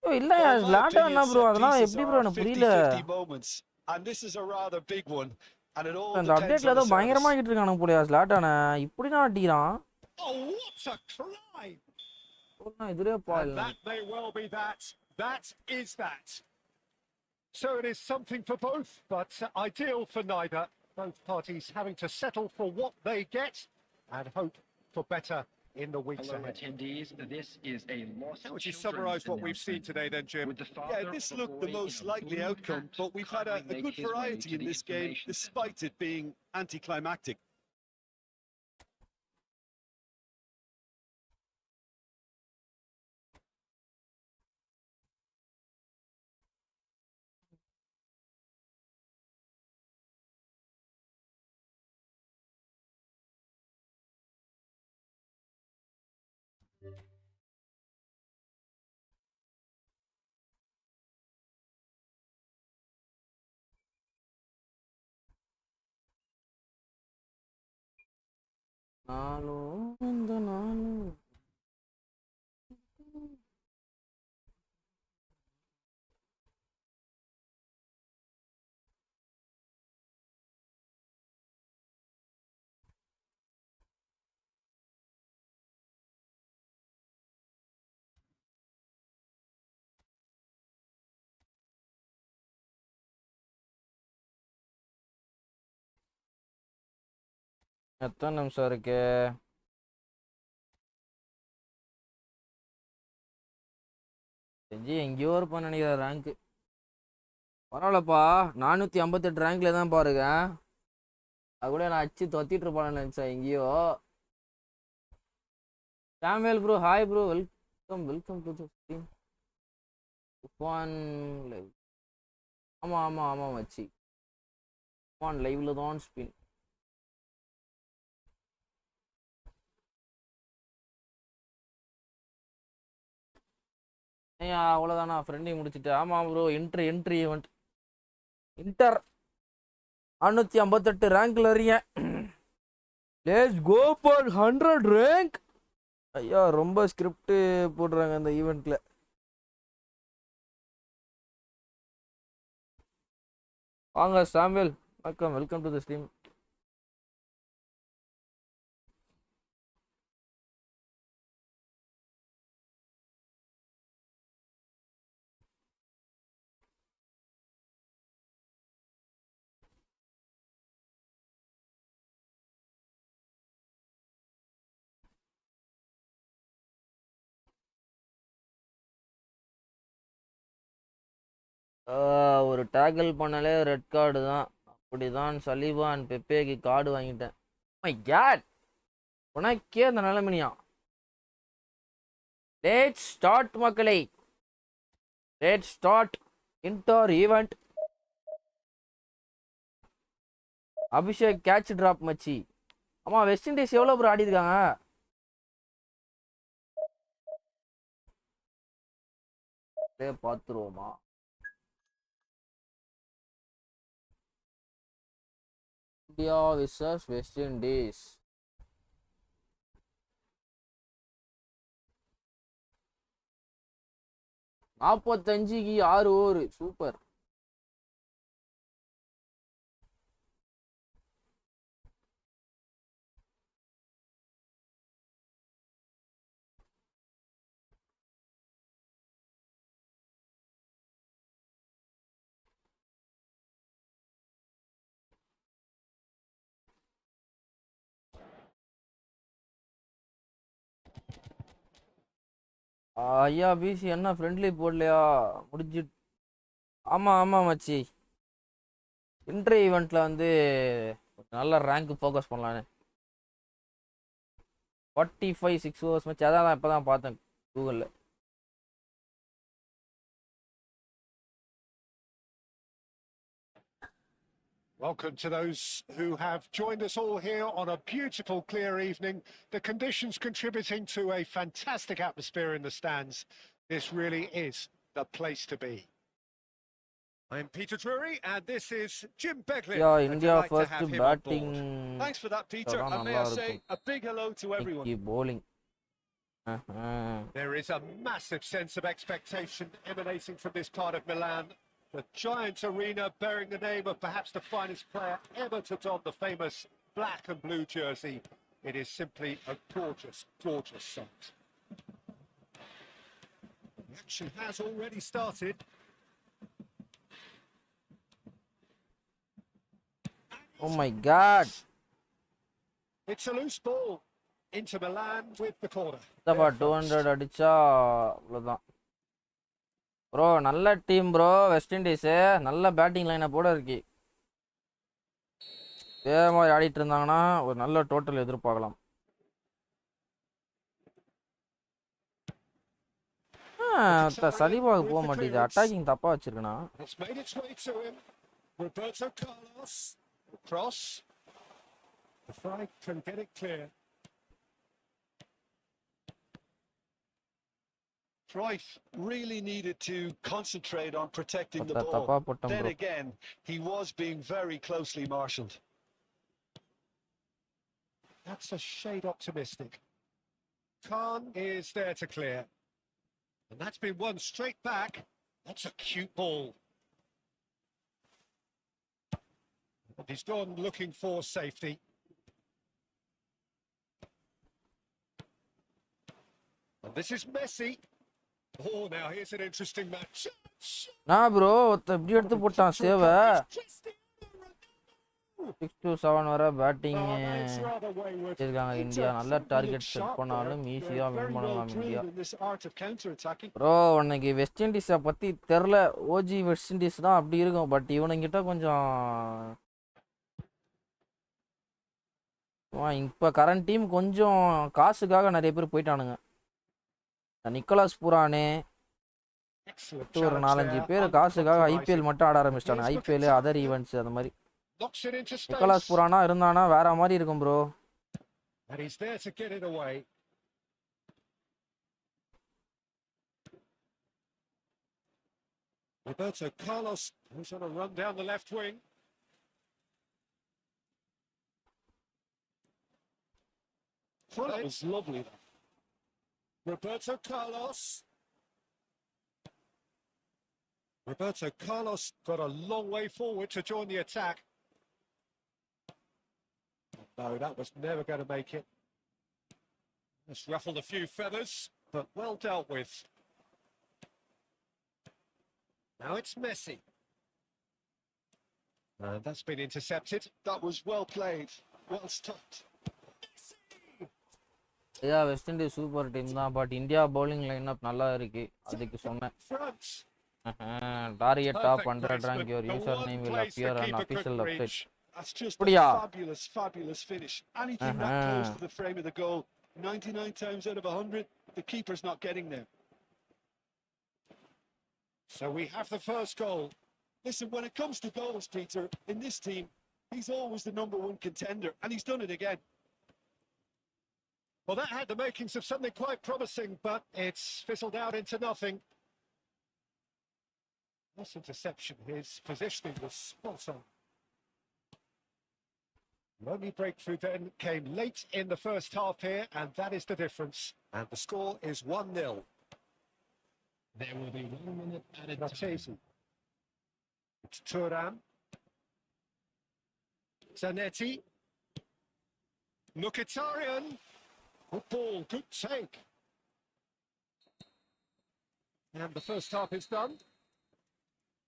இல்ல Zlatan என்ன bro அதெல்லாம் எப்படி bro எனக்கு புரியல.
50-50 moments, and this is a rather big one, and it all
அந்த
depends
அப்டேட்ல
on
ஏதோ
the
பயங்கரமா
service.
ஆகிட்டு இருக்கானு போலியா ஸ்லாட்டான. இப்படி தான் அடிக்கிறான்.
Oh, what a climb!
இதுலயே
And
ball.
that may well be that. That is that. So it is something for both, but ideal for neither. Both parties having to settle for what they get and hope for better in the weeks
Hello,
ahead.
attendees. This is a lost
How would you
children's
summarise what we've seen
announcement.
today then, Jim?
With the father
Yeah, this
of a
looked the
boy
most
in a
likely
blue
outcome,
hat
but we've had a
kindly
good
make his way
variety
to
in
the
this game,
information
despite it being anticlimactic.
நானும் இந்த நானும் எத்தனை நிமிஷம் இருக்கு? எங்கேயோ இருப்பான்னு நினைக்கிற rank. பரவாயில்லப்பா 458 ரேங்க்ல தான் பாருங்க. அது கூட நான் அச்சு தொத்திட்டு இருப்பான்னு நினைச்சேன் எங்கேயோ. Samuel bro hi bro welcome to the stream. Toofan live. ஆமா மச்சி. துஃபான் லைவ்ல தான் ஸ்பின். ஏன் அவ்வளோதானா ஃப்ரெண்டையும் முடிச்சுட்டு. ஆமாம் ப்ரோ என்ட்ரி ஈவெண்ட் இன்டர் 458 ரேங்க்ல இருக்கேன். Let's go for 100 rank. ஐயா ரொம்ப ஸ்கிரிப்ட் போடுறாங்க இந்த ஈவெண்ட்ல. வாங்க Samuel welcome to the stream. ஒரு டேக்கிள் பண்ணாலே ரெட் கார்டு தான். அப்படிதான் சலீபா அண்ட் பெப்பேக்கு கார்டு வாங்கிட்டேன். மை காட் உனக்கே அந்த நிலைமையா? லெட்ஸ் ஸ்டார்ட் மக்களே. Let's start Inter event. Abhishek catch drop மச்சி. ஆமா வெஸ்ட் இண்டீஸ் எவ்வளோ ப்ரோ ஆடி இருக்காங்க? பார்த்துருவோமா? India versus West Indies. நாற்பத்தஞ்சுக்கு 6 ஓவர். சூப்பர். ஐயா பிசி என்ன ஃப்ரெண்ட்லி போடலையா? முடிஞ்சு. ஆமாம் ஆமாம் மச்சி. இன்ட்ரி ஈவெண்ட்டில் வந்து நல்ல ரேங்க் ஃபோக்கஸ் பண்ணலான்னு 45 6 ஹவர்ஸ் மச்சி. அதான் இப்போ தான் பார்த்தேன் கூகுளில்.
Welcome to those who have joined us all here on a beautiful, clear evening. The conditions contributing to a fantastic atmosphere in the stands. This really is the place to be. I'm Peter Drury, and this is Jim Beglin.
Yeah, India
Delight to
first
have him
batting.
on board.
Thanks for that, Peter. And may I say a big hello to everyone.
Bowling.
There is a massive sense of expectation emanating from this part of Milan. The giant arena bearing the name of perhaps the finest player ever to don the famous black and blue jersey. It is simply a gorgeous, gorgeous sight. The action has already started.
Oh my God.
It's a loose ball into Milan with the corner.
200 அடிச்சா அவ்வளோதான் bro. நல்ல team bro west Indies. நல்ல batting லைனை போட இருக்கு. இதே மாதிரி ஆடிட்டு இருந்தாங்கன்னா ஒரு நல்ல டோட்டல் எதிர்பார்க்கலாம். சலிபாவுக்கு போக மாட்டேங்குது. அட்டாக்கிங் தப்பா வச்சிருக்கனா?
Roberto Carlos across. The flag can get it clear.
Cruyff really needed to concentrate on protecting the ball. Then again, he was being very closely marshalled.
That's a shade optimistic. Khan is there to clear. And that's been won straight back. That's a cute ball. And he's gone looking for safety. And this is Messi. Oh, now here's an interesting match.
Nah, bro, இப்படி எடுத்து போட்டான் சேவ. 6 to 7 வர batting இருக்காங்க India. நல்ல target set பண்ணாலும் ஈஸியா win பண்ணலாம் India. Bro உனக்கு வெஸ்ட் இண்டீஸை பத்தி தெரில. ஓஜி வெஸ்ட் இண்டீஸ் தான் அப்படி இருக்கும். பட் இவனுங்கிட்ட கொஞ்சம் இப்போ கரண்ட் டீம் கொஞ்சம் காசுக்காக நிறைய பேர் போயிட்டானுங்க. நிக்கோலஸ் புரானே ஒரு 4-5 பேர் காசுக்காக ஐபிஎல் மட்டும் ஆட ஆரம்பிச்சிட்டாங்க. ஐபிஎல் அதர் ஈவெண்ட்ஸ் அந்த மாதிரி. நிக்கோலஸ் புரானா இருந்தானா வேற மாதிரி இருக்கும் bro.
Roberto Carlos who's on a run down the left wing.
That was lovely.
Roberto Carlos. Roberto Carlos got a long way forward to join the attack. No, that was never going to make it. Just ruffled a few feathers, but well dealt with. Now it's Messi. And that's been intercepted.
That was well played, well stopped.
Yeah, West Indies super team தான். But India bowling line up நல்லா இருக்கு. அதுக்கு சொன்னேன். Target top 100 rank. Your username will appear on official website.
That's just a fabulous finish. Anything that close to the frame of the goal, 99 times out of 100, the keeper's not getting there.
So we have the first goal.
Listen, when it comes to goals, Peter, in this team, He's always the #1 contender, and he's done it again.
Well, that had the makings of something quite promising, but it's fizzled out into nothing. This interception, his positioning was spot on. The only breakthrough then came late in the first half here, and that is the difference. And the score is 1-0.
There will be 1 minute added
Not
time.
easy. It's Thuram. Zanetti. Mkhitaryan. Good ball, good take. And the first half is done.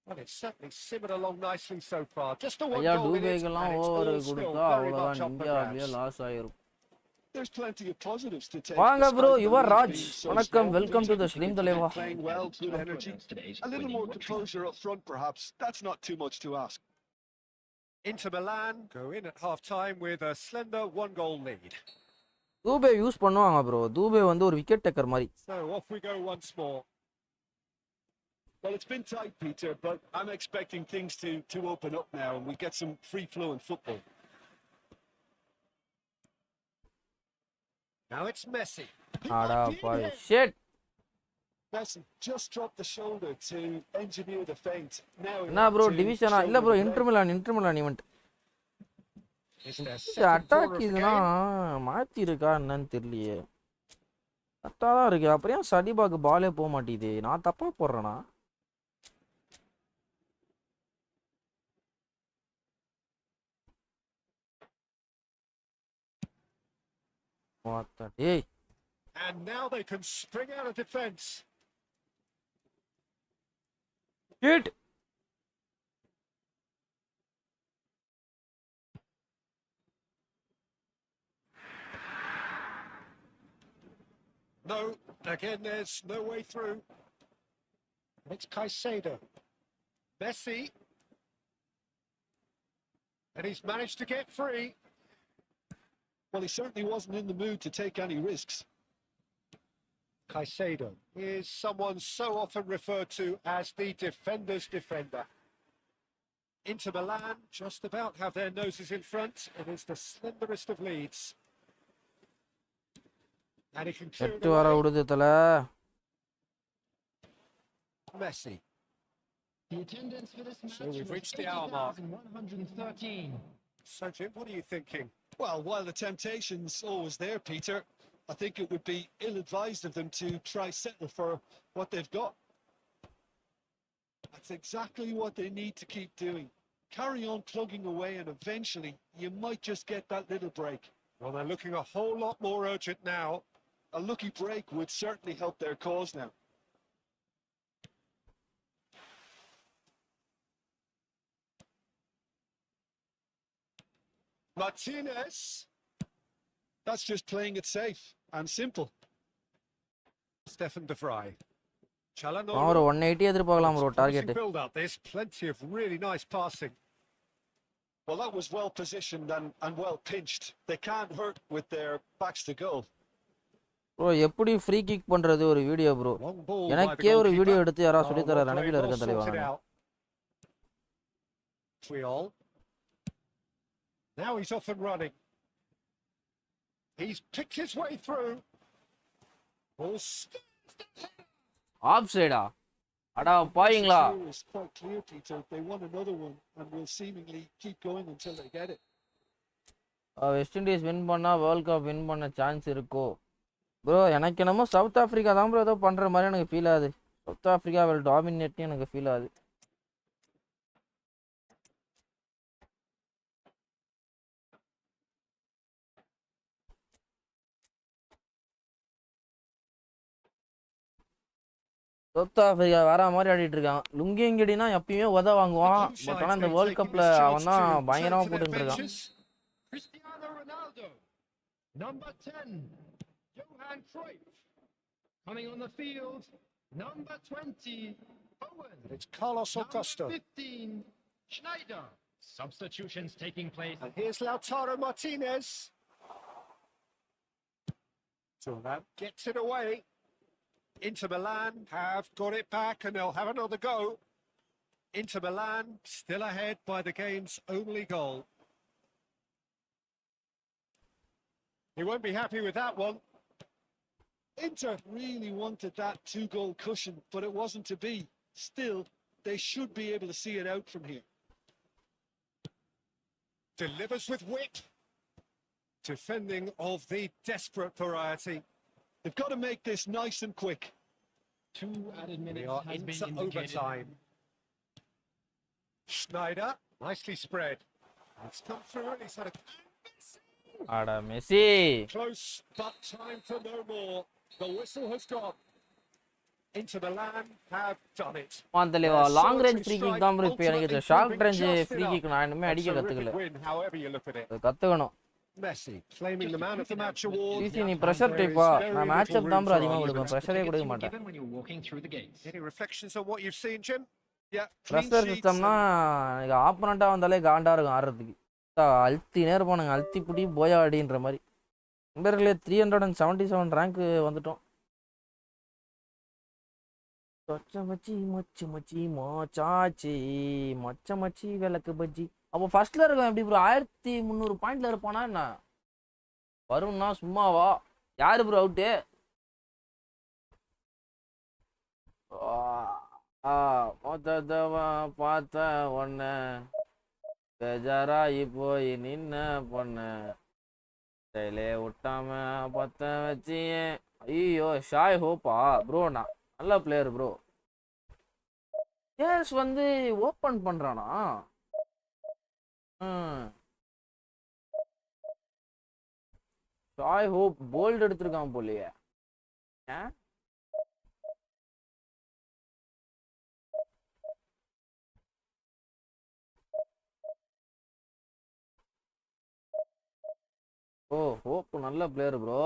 Well, it's certainly simmered along nicely so far. Just the one
ஐயா
goal in it,
டூபேக்கெல்லாம்
and it's
over
all still
கொடுத்தா
very much
அவ்வளோதான்
up for
India அப்படியே
grabs.
Loss ஆயிரும்.
There's plenty of positives to take.
வாங்க bro
despite the
your
lead
Raj
being so
வணக்கம்
small.
Welcome to the stream தலைவா.
Playing well, good energy. A little more composure up front, perhaps. That's not too much to ask.
Inter Milan go in at half-time with a slender one-goal lead.
Dube use பண்ணுவாங்க bro. Dube வந்து ஒரு wicket taker மாதிரி.
So off we go once more.
Well, it's been tight, Peter, but I'm expecting things to open up now and we get some free-flowing football.
Now it's Messi.
ஆடா பாய் shit.
Messi just dropped the shoulder to engineer the feint. Now
என்ன bro டிவிஷனா இல்ல bro inter Milan event.
It's their
இந்த
second
attack
corner of the
இதுனா
game.
மாத்தி இருக்கா என்னன்னு தெரியலையே. கரெக்டா தான் இருக்கு. அப்புறம் ஏன் சடிபாக்கு பாலே போக மாட்டேங்குது? நான் தப்பா போடுறேனா? What the hey.
And now they can spring out of defence.
Hit.
No, again, there's no way through. It's Caicedo. Messi. And he's managed to get free.
Well, he certainly wasn't in the mood to take any risks.
Caicedo is someone so often referred to as the defender's defender. Inter Milan just about have their noses in front. It is the slenderest of leads. And he can clear it
எட்டு வர
away.
விடுது தல.
Messi.
The attendance for this match
So we've
was
reached the hour mark.
80,113.
So, Jim, what are you thinking?
Well, while the temptation's always there, Peter, I think it would be ill-advised of them to try settle for what they've got. That's exactly what they need to keep doing. Carry on plugging away and eventually you might just get that little break.
Well, they're looking a whole lot more urgent now.
A lucky break would certainly help their cause now.
Martinez.
That's just playing it safe and simple.
Stefan de Vrij.
ஒரு
Çalhanoğlu.
180 எதிர்பார்க்கலாம் bro target.
Build up. There's plenty of really nice passing.
Well, that was well positioned and well pinched. They can't hurt with their backs to goal.
Bro எப்படி free kick பண்றது ஒரு video bro.
Long ball by the
எனக்கே ஒரு video
goalkeeper.
எடுத்து யாராவது சொல்லி தர
well
நினைப்பில
played,
இருக்க
well
தலைவா.
sorted out. Triol. Now he's off and running. He's picked his way through. Ball
off சைடா? அடா பாவீங்களா?
The score is quite clear, Peter. They want another one and will seemingly keep going until they get it.
West Indies win பண்ணா world cup win பண்ண chance இருக்கோ? Bro எனக்கு என்னமோ south Africa தான் bro ஏதோ பண்ற மாதிரி எனக்கு ஃபீல் ஆகுது. சவுத் ஆஃப்ரிக்கா வில் டாமினேட்னு எனக்கு ஃபீல் ஆகுது. சவுத் ஆஃப்ரிக்கா வேற மாதிரி ஆடிட்டு இருக்கான். லுங்கிங்கிடினா எப்பயுமே உத வாங்குவான். பட் ஆனா இந்த வேர்ல்ட் கப்ல அவன் தான் பயங்கரமா போட்டுட்டு இருக்கான்.
Cristiano Ronaldo. Number 10, Johan Cruyff. Coming on the field, number 20, Owen.
It's Carlos
Number
Augusto.
15, Schneider. Substitutions taking place.
And here's Lautaro Martinez. Thuram gets it away. Inter Milan have got it back and they'll have another go. Inter Milan still ahead by the game's only goal. He won't be happy with that one.
Inter really wanted that 2-goal cushion, but it wasn't to be. Still, they should be able to see it out from here.
Delivers with wit. Defending of the desperate variety.
They've got to make this nice and quick.
2 added
We
minutes
are
has been
into
indicated.
overtime. Schneider, nicely spread. It's come through and he's had a
அட Messi
close, but time for no more. The whistle has gone. Into Milan have done it.
மாந்தலேவா long range free kick தான் bro. இப்போ எனக்கு இந்த short range free kick நான் இன்னுமே
A
அடிக்க
terrific
கத்துக்கல.
win, however you look at it.
அது கத்துக்கணும்.
Messi claiming the man of the match award.
Easy நீ பிரஷர் டைப்பா. நான் மேட்ச் அப் தான் ப்ரோ அதிகமா கொடுப்பேன். பிரஷரே கொடுக்க மாட்டேன்.
Given when you're walking through the gates.
Any reflections on what you've seen, Jim?
Yeah, clean
pressure
sheets
சிஸ்டம்னா எனக்கு ஆப்போனண்டா வந்தாலே காண்டா இருக்கும் ஆடுறதுக்கு. அழுத்தி நேரம் போனாங்க அழுத்தி புடி போயா அடின்ற மாதிரி. நண்பர்களே 377 ரேங்க் வந்துட்டோம். மச்சி மச்சி மச்சி மாச்சாச்சி மச்ச மச்சி விளக்கு பஜ்ஜி. அப்போ ஃபர்ஸ்ட்ல இருக்கும் எப்படி ப்ரோ 1300 பாயிண்ட்ல இருப்பானா என்ன? வரும்னா சும்மாவா? யாரு ப்ரோ அவுட்டு? மொத்தவா பார்த்த ஒன்ன பேஜாராயி போய் நின்ன பொண்ண கையிலே விட்டாம பத்த வச்சியே. ஐயோ ஷாய் ஹோப்பா ப்ரோ. நான் நல்ல பிளேயர் ப்ரோ. கேஸ் வந்து ஓப்பன் பண்றானா? ஷாய் ஹோப் போல்ட் எடுத்திருக்கான் போலியே. ஓ ஹோப் நல்ல player bro.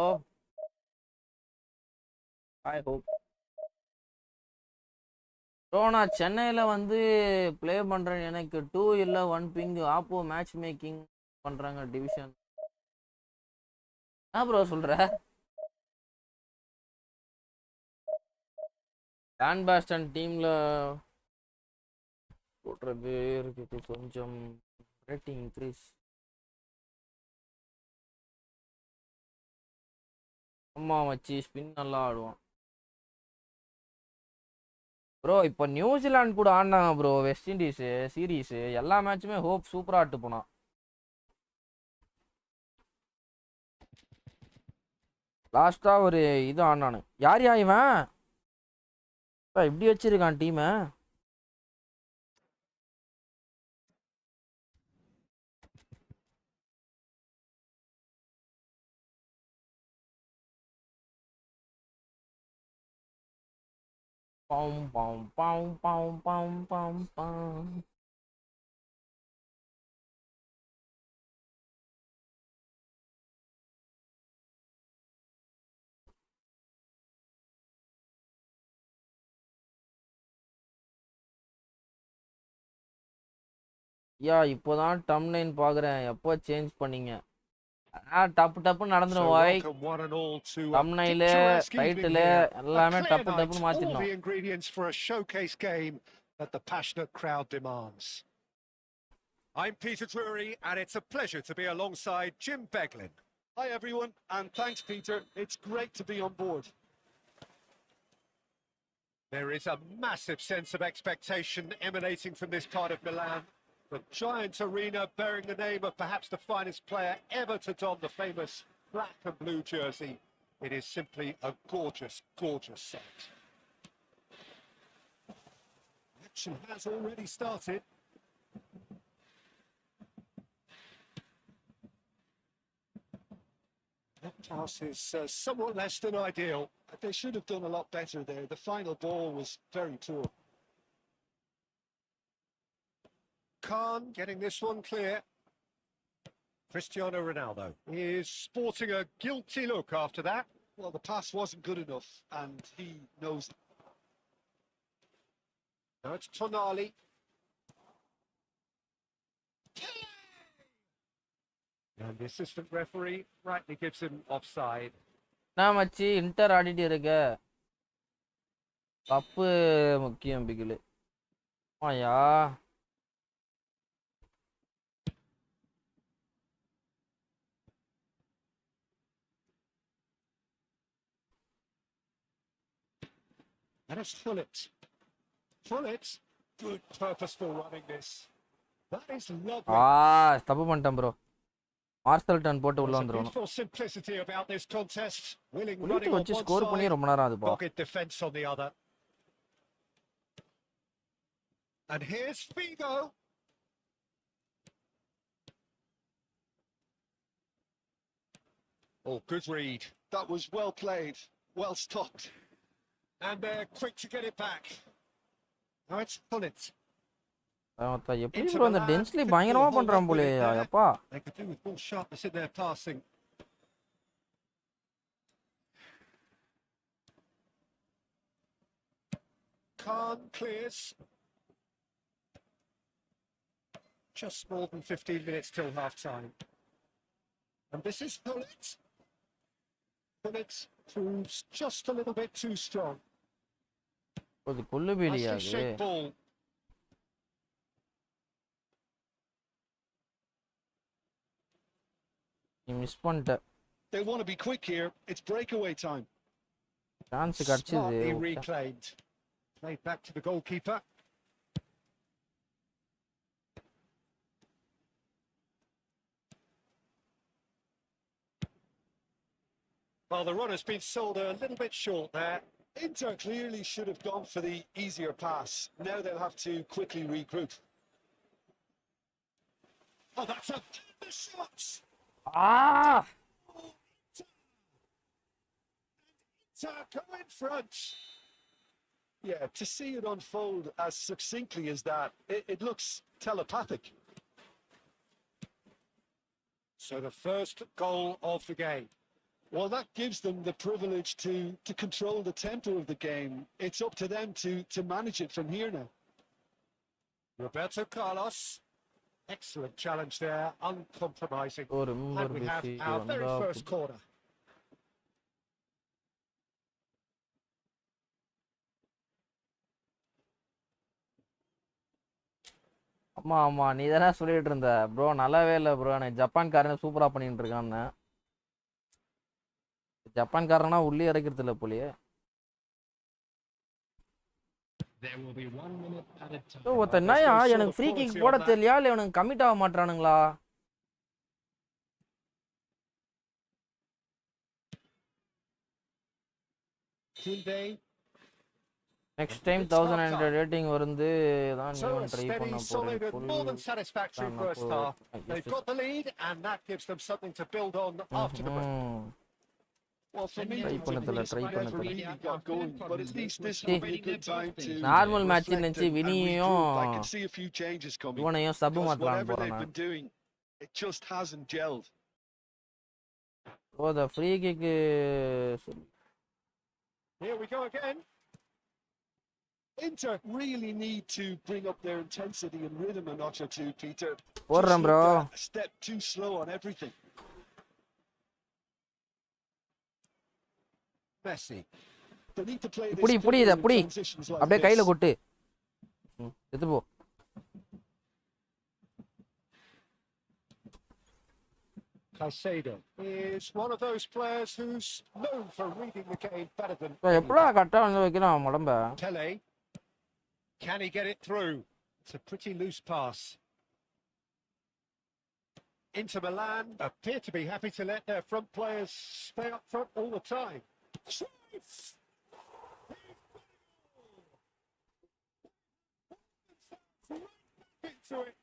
Shai Hope bro. நான் சென்னையில் வந்து ப்ளே பண்ணுறேன். எனக்கு 2 இல்லை 1 பிங். ஆப்போ மேட்ச் மேக்கிங் பண்ணுறாங்க டிவிஷன். என்ன ப்ரோ சொல்கிற? லேண்ட் பாஸ்டன் டீமில் போடுற பேருக்கு கொஞ்சம் ரேட்டிங் இன்க்ரீஸ். அம்மா வச்சு ஸ்பின் நல்லா ஆடுவான் ப்ரோ. இப்போ நியூசிலாந்து கூட ஆடினாங்க ப்ரோ. வெஸ்ட் இண்டீஸு சீரீஸு எல்லா மேட்சுமே ஹோப் சூப்பராக ஆட்டு போனான். லாஸ்ட்டாக ஒரு இது ஆடினானு. யார் இவன் இப்படி வச்சிருக்கான் டீமை? Pom pom pom pom pom pom pom. யா இப்போதான் டம்ப்லைன் பார்க்குறேன். எப்போ சேஞ்ச் பண்ணீங்க? டப்பு டப்புன்னு நடந்துடும். வாய் தம்ப்னைல் டைட்டில் எல்லாமே டப்பு டப்புன்னு மாற்றிடணும்.
The ingredients for a showcase game that the passionate crowd demands. I'm Peter Drury, and it's a pleasure to be alongside Jim Beglin.
Hi everyone, and thanks Peter. It's great to be on board.
There is a massive sense of expectation emanating from this part of Milan. The giant arena bearing the name of perhaps the finest player ever to don the famous black and blue jersey. It is simply a gorgeous, gorgeous sight. Action has already started. That pass is somewhat less than ideal.
They should have done a lot better there. The final ball was very poor.
Khan getting this one clear. Cristiano Ronaldo is sporting a guilty look after that.
Well, the pass wasn't good enough, and he knows it.
Now it's Tonali. And the assistant referee rightly gives him offside.
நான் மச்சி inter ஆடிட்டு இருக்க. Cup முக்கியம் பிகிலு. ஆயா
And it's Fullet. Fullet, good purposeful running this. That is lovely.
தப்பு பண்ணிட்டேன் bro. Marshal ton போட்டு உள்ள
There's a
வந்துறணும்.
beautiful simplicity about this contest. Willing
புள்ளிட்டு
running on
வச்சு
one
ஸ்கோர் பண்ணி
side,
ரொம்ப நேரம் ஆகுதுப்பா.
dogged defence on the other. And here's Figo. Oh, good read.
That was well played, well stopped.
And they're quick to get it back. Now it's Fullet.
எப்படி bro அந்த densely பயங்கரமா பண்றான் போலயா அப்பா.
They could do with more sharpness in their passing. Khan clears. Just more than 15 minutes till half time. And this is Fullet. Fullet proves just a little bit too strong.
அது கொல்லுபேலியா
Nicely
அது.
shaped ball.
நீ miss பண்ணிட்ட.
They want to be quick here. It's breakaway time.
Chance கிடைச்சது.
Smartly reclaimed. Played back to the goalkeeper. Well, the run has been sold a little bit short there.
Inter clearly should have gone for the easier pass. Now they'll have to quickly regroup.
Oh, that's a the shots.
Ah!
Inter go in front.
Yeah, to see it unfold as succinctly as that, it looks telepathic.
So the first goal of the game.
Well, that gives them the privilege to control the tempo of the game. It's up to them to manage it from here now.
Roberto Carlos. Excellent challenge there, uncompromising.
Oh, remember
And we have
Messi
our
on
very
the-
first corner.
ஆமா ஆமா நீ தானே சொல்லிட்டு இருந்த bro நல்லாவே இல்லை bro எனக்கு ஜப்பான்காரன் சூப்பரா பண்ணிட்டு இருக்கான்னு. ஜப்பான்காரனா உள்ளே இறக்கிறது இல்லை போலியே.
There will be 1 minute added time.
ஒருத்த என்னயா எனக்கு ஃப்ரீ கிக் போட தெரியலையா இல்லை இவனுக்கு கமிட் ஆக மாட்டானுங்களா?
Tunde.
நெக்ஸ்ட் டைம் 1100 ரேட்டிங் வந்து தான்
So
நீ
a
ட்ரை
steady,
பண்ண
solid, and more than
போறேன்.
satisfactory
Full-
first half. They've
just-
got the lead, and that gives them something to build on after the break.
Well, for me,
Try பண்ணதுல, try
never
பண்ணதுல.
really got going, but at least this
See.
will be a good time to
normal match
reflect
நினைச்சு
and
வினியும்
regroup. I can see a few changes coming.
இவனையும் sub
Because
மாத்தலாம்
whatever
போறேன்.
they've been doing, it just hasn't gelled.
Oh the free kick
Here we go again.
Inter really need to bring up their intensity and rhythm a notch or two, Peter.
போடுறேன்
Just
bro.
looked a step too slow on everything.
Messi.
They need to play this
புடி
quicker
இத
in
புடி
transitions like
அப்படியே
this.
கையில கொட்டு. எடுத்து போ.
Caicedo is one of those players who's known for reading the game better than
எப்படா கரெக்டா வந்து வைக்கிறான் உடம்ப?
Tele. Can he get it through? It's a pretty loose pass. Inter Milan appear to be happy to let their front players stay up front all the time. Into it.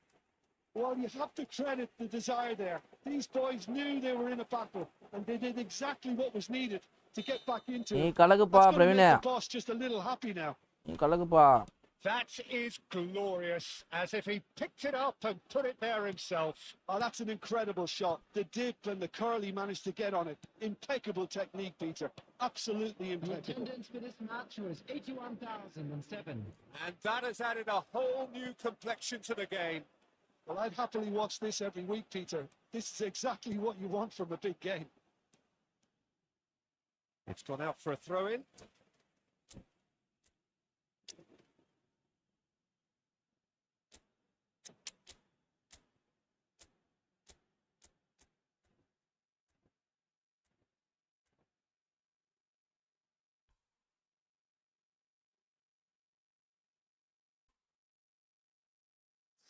Well, you have to credit the desire there. These boys knew they were in a battle, and they did exactly what was needed to get back into
நீ
it.
கலக்குப்பா
That's going to
பிரவீனே.
make the boss just a little happy now.
நீ கலக்குப்பா.
That is glorious, as if he picked it up and put it there himself.
Oh, that's an incredible shot. The dip and the curl he managed to get on it. Impeccable technique, Peter. Absolutely
The
impeccable.
attendance for this match was 81,007.
And that has added a whole new complexion to the game.
Well, I'd happily watch this every week, Peter. This is exactly what you want from a big game.
It's gone out for a throw-in.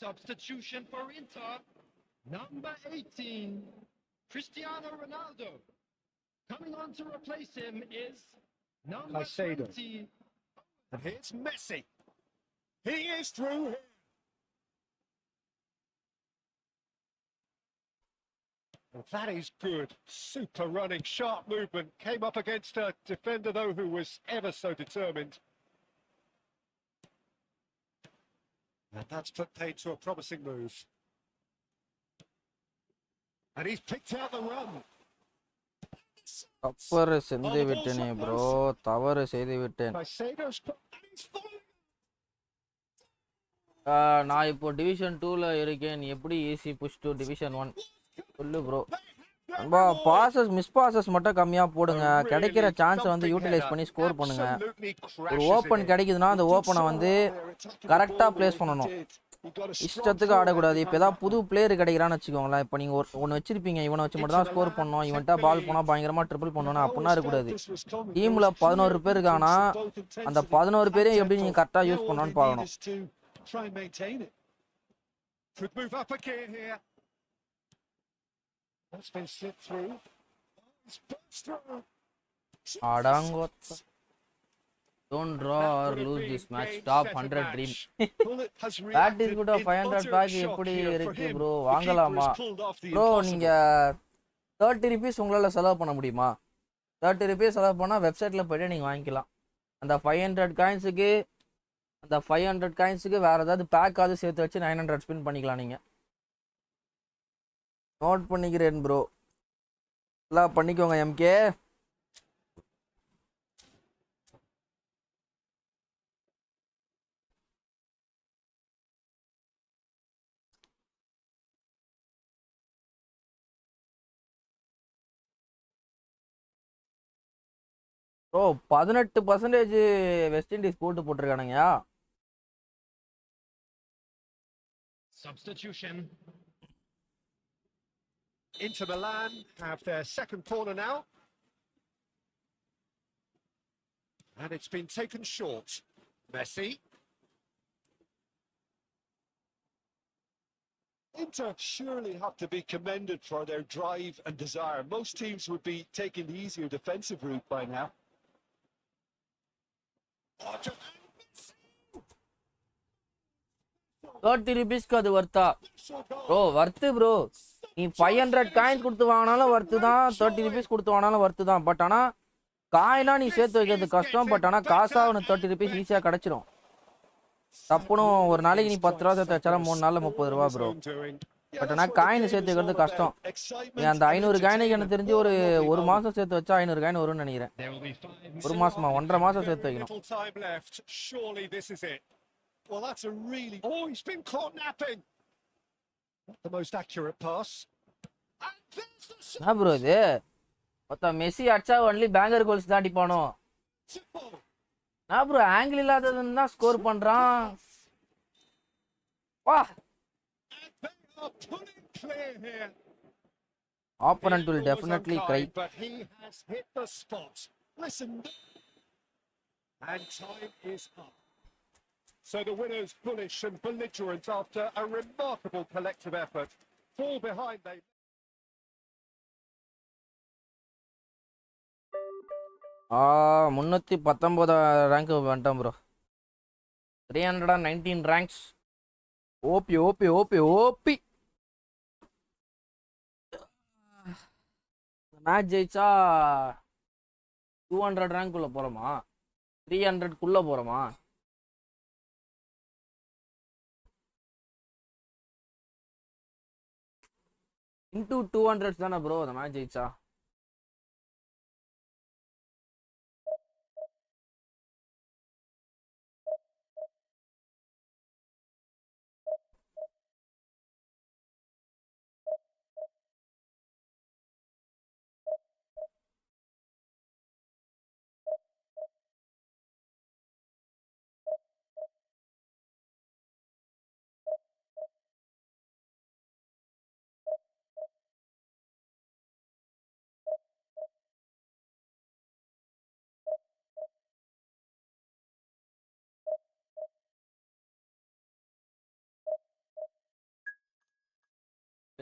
Substitution for Inter. Number 18, Cristiano Ronaldo. Coming on to replace him is number
Caicedo.
20.
And here's Messi. He is through here. Well, that is good. Super running, sharp movement. Came up against a defender, though, who was ever so determined. And that's put paid to a promising move. And he's picked out the run.
தவறு செய்து விட்டேனே bro, தவறு செய்து விட்டேன்.
Caicedo's and he's following.
நான் இப்போ division 2ல இருக்கேன். எப்படி ஈஸி புஷ் டு டிவிஷன் 1 சொல்லு ப்ரோ. நண்பா பாசஸ் மிஸ் பாசஸ் மட்டும் கம்மியா போடுங்க. கிடைக்கிற சான்ஸை வந்து யூட்டிலைஸ் பண்ணி ஸ்கோர் பண்ணுங்க. ஒரு ஓப்பன் கிடைக்குதுன்னா அந்த ஓப்பனை வந்து கரெக்டா பிளேஸ் பண்ணணும். இஷ்டத்துக்கு ஆடக்கூடாது. இப்போ ஏதாவது புது பிளேயர் கிடைக்கிறான்னு வச்சுக்கோங்களேன். இப்போ நீங்கள் ஒன்று வச்சிருப்பீங்க, இவனை வச்சு மட்டும் தான் ஸ்கோர் பண்ணணும், இவன்ட்டா பால் போனால் பயங்கரமாக ட்ரிபிள் பண்ணணும் அப்படின்னா இருக்கக்கூடாது. டீமில் 11 பேர் இருக்காங்கன்னா அந்த 11 பேரையும் எப்படி நீங்கள் கரெக்டாக யூஸ் பண்ணணும்னு பார்க்கணும். அடங்கோத்த. Don't draw or lose this match. Top 100 dream. That is good. 500 pack எப்படி இருக்கு ப்ரோ, வாங்கலாமா ப்ரோ? நீங்க 30 rupees உங்களால செலவு பண்ண முடியுமா? 30 rupees செலவு பண்ணா வெப்சைட்ல போயிட்டு நீங்க வாங்கிக்கலாம். அந்த 500 காயின்ஸுக்கு வேற ஏதாவது பேக்காவது சேர்த்து வச்சு 900 ஸ்பின் பண்ணிக்கலாம். நீங்க நோட் பண்ணிக்கிறேன் ப்ரோ, எல்லாம் பண்ணிக்கோங்க எம்கே. ப்ரோ 18% வெஸ்ட் இண்டீஸ் போட்டிருக்கானுங்கயா.
Substitution.
Inter Milan have their second corner now. And it's been taken short. Messi.
Inter surely have to be commended for their drive and desire. Most teams would be taking the easier defensive route by now.
30 rupeesக்கு அது Wardha bro? Worth bro. நீ 500 coins கொடுத்து வாங்கினாலும் worth தான், 30 rupees கொடுத்து வாங்கினாலும் worth தான். But ஆனால் காயினா நீ சேர்த்து வைக்கிறது கஷ்டம். பட் ஆனால் காசா உனக்கு 30 rupees ஈஸியாக கிடைச்சிரும். தப்புனும் ஒரு நாளைக்கு நீ 10 ரூபா சேர்த்து வச்சாலும் 3 நாளில் 30 ரூபா ப்ரோ. பட் ஆனால் காயின் சேர்த்து வைக்கிறது கஷ்டம். நீ அந்த 500 காயினுக்கு எனக்கு தெரிஞ்சு ஒரு மாதம் சேர்த்து வச்சா 500 காயின் வரும்னு நினைக்கிறேன். ஒரு மாசமா 1.5 மாசம் சேர்த்து வைக்கணும்.
Well, that's a really... Oh, he's been caught napping. Not the most accurate pass.
என்ன ப்ரோ இது? மொத்தம் மெஸ்ஸி அடிச்சா ஒன்லி பேங்கர் கோல்ஸ் தான் அடிப்பானோ? நான் ப்ரோ ஆங்கிள் இல்லாததுன்னு தான் ஸ்கோர் பண்றான். வா. Opponent will definitely cry.
But he has hit the spot. Listen. And time is up. So the winners bullish and belligerent after a remarkable collective effort. Fall behind they.
ஆ 319 rank வந்துட்டோம் bro. 319 ranks. OP OP OP OP. Match ஜெயிச்சா 200 rank குள்ள போறோமா? 300 குள்ள போறோமா? into 200 தானே bro அந்த match ஜெயிச்சா?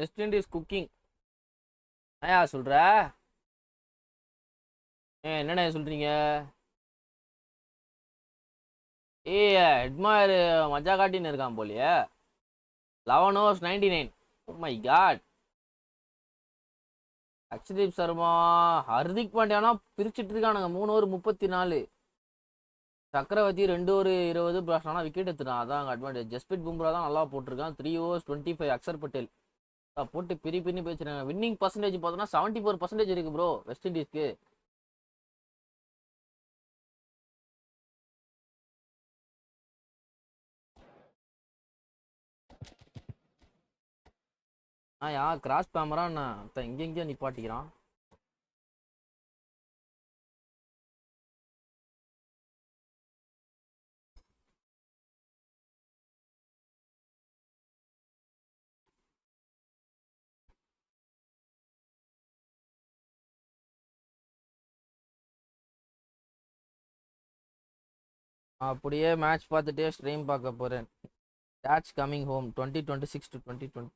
வெஸ்ட் இண்டீஸ் குக்கிங் ஐயா சொல்ற என்னண்ணே சொல்றீங்க? ஹெட்மாயர் மஜா காட்டின்னு இருக்கான் போலியே. 11 overs 99. Oh my god. Akshdeep Sharma Hardik பாண்டியானா பிரிச்சுட்டு இருக்கானுங்க. 3 over 34. சக்கரவர்த்தி 2 over 20 பிளாஸ். ஆனால் விக்கெட் எடுத்துட்டான். அதான் அட்வான்டேஜ். ஜஸ்பிரிட் பும்ரா தான் நல்லா போட்டிருக்கான். 3 overs 25. அக்சர் பட்டேல் போட்டு பிரி பேசுறாங்க. வின்னிங் பர்சன்டேஜ் பார்த்தோன்னா 74% இருக்கு ப்ரோ வெஸ்ட் இண்டீஸ்க்கு. கிராஸ் பேமரா எங்கெங்கயோ நிப்பாட்டிக்கிறான். அப்படியே மேட்ச் பார்த்துட்டே ஸ்ட்ரீம் பார்க்க போறேன். That's coming home 2026 to 2020.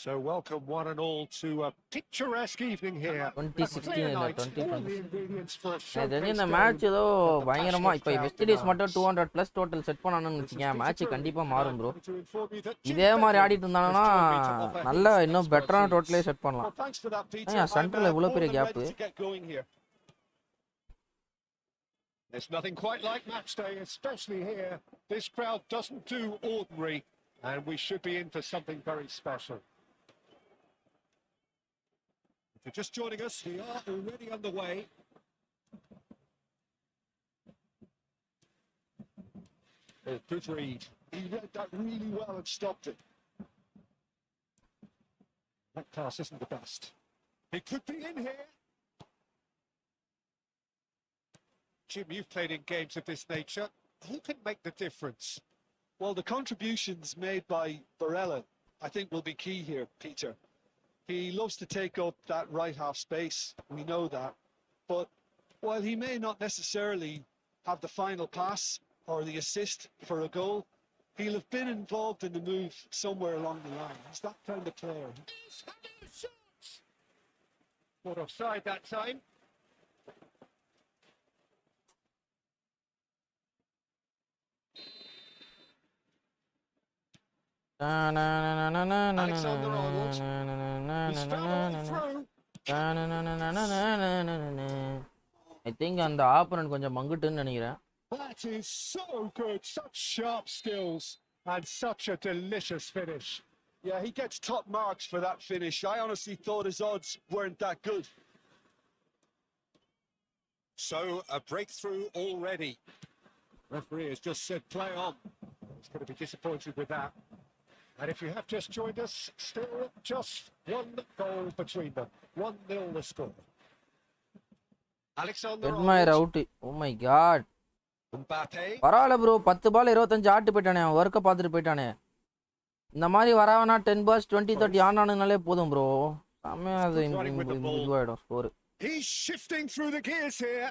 So welcome one and all to a picturesque evening here.
2016 இல்ல 2020.
இந்த
இந்த மேட்ச் ஏதோ பயங்கரமா இப்ப வெஸ்ட் இண்டீஸ் மட்டும் 200+ டோட்டல் செட் பண்ணானுன்னு வச்சுக்கேன். மேட்ச் கண்டிப்பா மாறும் ப்ரோ. இதே மாதிரி ஆடிட்டு இருந்தாங்கன்னா நல்ல இன்னும் பெட்டரான டோட்டலே செட் பண்ணலாம். சென்டர்ல இவ்வளவு பெரிய gap.
There's nothing quite like match day, especially here. This crowd doesn't do ordinary, and we should be in for something very special. If you're just joining us, we are already underway. Good read. He read that really well and stopped it. That pass isn't the best. It could be in here. Jim, you've played in games of this nature. Who can make the difference?
Well, the contributions made by Barella, I think, will be key here, Peter. He loves to take up that right half space. We know that. But while he may not necessarily have the final pass or the assist for a goal, he'll have been involved in the move somewhere along the line. He's that kind of player.
Not offside that time. Alexander Arnold. He's found through.
I think அந்த opponent கொஞ்சம் மங்குட்டுன்னு நினைக்கிறேன்.
That is so good. Such sharp skills and such a delicious finish.
Yeah, he gets top marks for that finish. I honestly thought his odds weren't that good.
So a breakthrough already. Referee has just said play on. He's going to be disappointed with that. And if you have just joined us, still just one goal between them. 1-0 the score. Alexander
Edmire out. Oh my god.
Mbappe.
பரவாயில்ல bro. 10 பால் 25 ஆட்டு போயிட்டானே. அவன் ஒர்க்கை பார்த்துட்டு போயிட்டானே. இந்த மாதிரி வராவனா 10 balls 20-30 ஆனானுங்கனாலே போதும் ப்ரோ. செம்மையா அது இதுவாயிடும் score.
He's shifting through the gears here.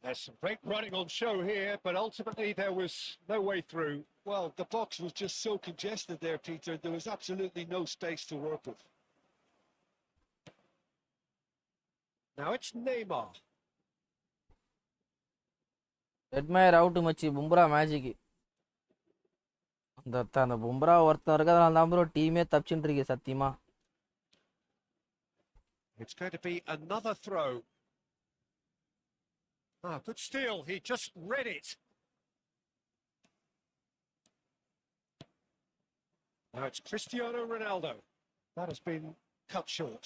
There's some great running on show here, but ultimately there was no way through.
Well, the box was just so congested there, Peter. There was absolutely no space to work with.
Now it's Neymar.
Hetmyer out மச்சி. Bumrah magic. அந்த பும்ரா ஒருத்தர் இருக்கிறதுனால தான் bro டீமே தப்பிச்சுட்டு இருக்கு சத்தியமா.
It's going to be another throw. Good steal. He just read it. Now it's Cristiano Ronaldo. That has been cut short.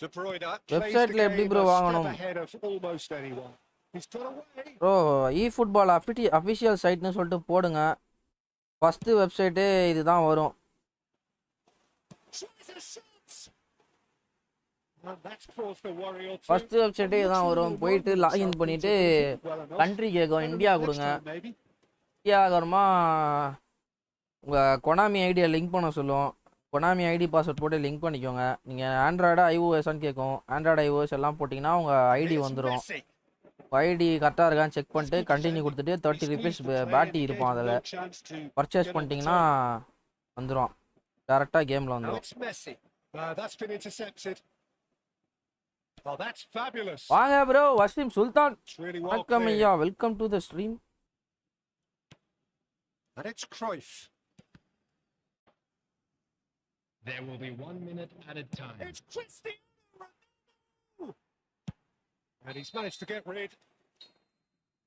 De Bruyne plays the game a step ahead of almost anyone. He's got away.
Bro eFootball official சைட்னு சொல்லிட்டு போடுங்க. First வெப்சைட்டே இதுதான் வரும். First வெப்சைட்டே இதுதான் வரும். போயிட்டு login பண்ணிட்டு country கேட்கும். இந்தியா கொடுங்க. இந்தியா அப்புறமா உங்கள் கொனாமி ஐடியா லிங்க் பண்ண சொல்லுவோம். கொனாமி ஐடி பாஸ்வேர்ட் போட்டு லிங்க் பண்ணிக்கோங்க. நீங்கள் ஆண்ட்ராய்டா ஐஓஎஸ்ன்னு கேட்கும். ஆண்ட்ராய்டு ஐஓஎஸ் எல்லாம் போட்டிங்கன்னா உங்கள் ஐடி வந்துடும். ஐடி கரெக்டாக இருக்கான்னு செக் பண்ணிட்டு கண்டினியூ கொடுத்துட்டு 30 ருபீஸ் பேட்டி இருப்பான். அதில் பர்ச்சேஸ் பண்ணிட்டீங்கன்னா வந்துடும். டேரெக்டாக கேமில் வந்துடும். வாங்க ப்ரோ. வசீம் சுல்தான் வணக்கம் ஐயா. Welcome to the stream.
And it's Cruyff.
There will be 1 minute at a time.
It's Cristiano Ronaldo. And he's managed to get rid.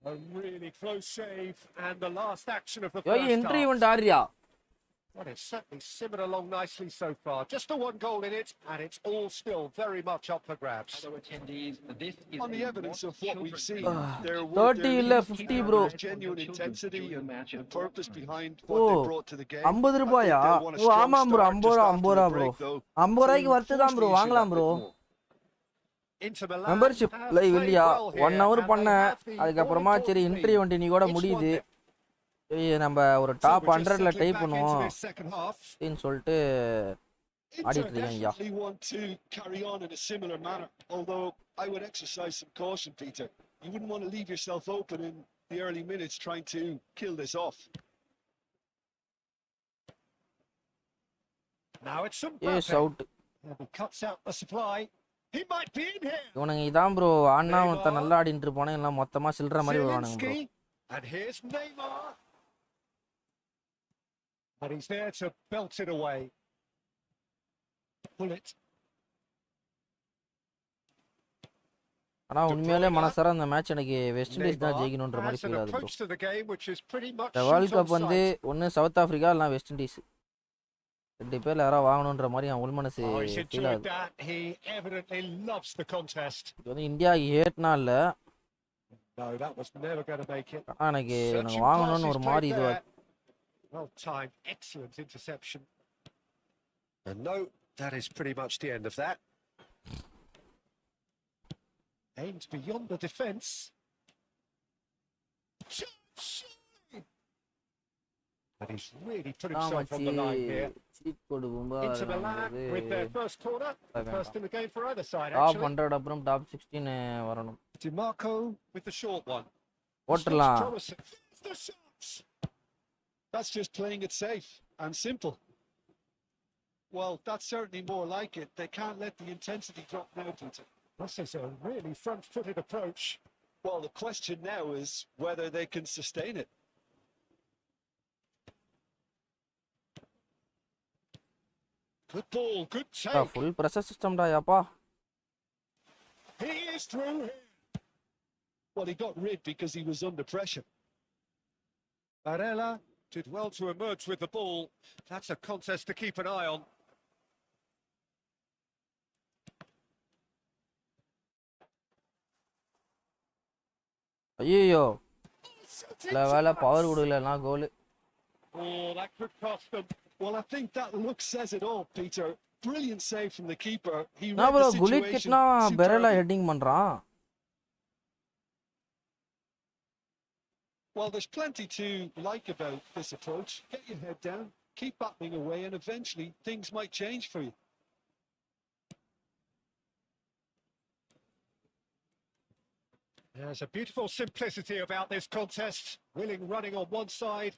A really close shave and the last action of the first half.
entry event ஆறியா?
Well, it's certainly simmered along nicely so far. Just the one goal in it, and it's all still very much up for grabs.
On the evidence of what we've seen,
30 இல்ல 50 bro.
genuine intensity and purpose behind what they brought to the game.
50 ரூபாயா? ஓ ஆமா bro. 50 ரூபாய் bro. 50 ரூபாய்க்கு worth தான் bro. வாங்கலாம் bro. Membership live இல்லையா? 1 hour பண்ணேன். அதுக்கப்புறமா சரி என்ட்ரி event இன்னைக்கு கூட முடியுது. நம்ம ஒரு டாப் 100ல டைப் பண்ணுவோம் அப்படின்னு சொல்லிட்டு ஆடிட்டு இருக்கேன் ஐயா.
want to carry on in a similar manner, although I would exercise some caution, Peter. You wouldn't want to leave yourself open in the early minutes trying to kill this off.
Now it's some
Yes, out.
He cuts out the supply. He might be in here.
இவனுங்க இதான் bro. ஆனா ஒருத்த நல்லா ஆடிட்டு இருப்பானே எல்லாம் மொத்தமா சில்ற மாதிரி வருவானுங்க bro.
And here's Neymar. And he's there to belt it away. Pull it.
ஆனா உண்மையிலே மனசார அந்த மேட்ச் எனக்கு வெஸ்ட் இண்டீஸ் தான் ஜெயிக்கணும்ன்ற மாதிரி ஃபீல் ஆகுது ப்ரோ. இந்த வேர்ல்ட் கப் வந்து ஒன்னு சவுத் ஆப்பிரிக்கா இல்ல வெஸ்ட் இண்டீஸ். ரெண்டு பேர்ல யாரா வாங்கணும்ன்ற மாதிரி அவன் உள்மனசு ஃபீல் ஆகுது. இது வந்து இந்தியா ஹேட்னா இல்ல. எனக்கு வாங்கணும்னு ஒரு மாதிரி இது.
Well timed, excellent interception. And no, that is pretty much the end of that. Aimed beyond the defence. And he's really put himself on the line here. Into Milan with their first corner. The first in the game for either side, actually.
Top 100 அப்புறம் top 16 வரணும்.
DiMarco with the short one.
போட்றலாம்.
The shots.
That's just playing it safe and simple. Well, that's certainly more like it. They can't let the intensity drop now, Peter.
This is a really front-footed approach.
Well, the question now is whether they can sustain it.
Good ball, good take.
Full pressure system da yappa.
He is through here.
Well, he got rid because he was under pressure.
Barella did well to emerge with the ball. That's a contest to keep an eye on.
ஐயோ லெவல power கொடுக்கலனா goal.
Oh, that could cost them.
Well, I think that look says it all, Peter. Brilliant save from the keeper. He read
நான்
the
bro
situation.
குலிட் கிட்னா பெரலா heading பண்றான்.
Well, there's plenty to like about this approach. Get your head down, keep battling away, and eventually things might change for you.
There's a beautiful simplicity about this contest. Willing running on one side,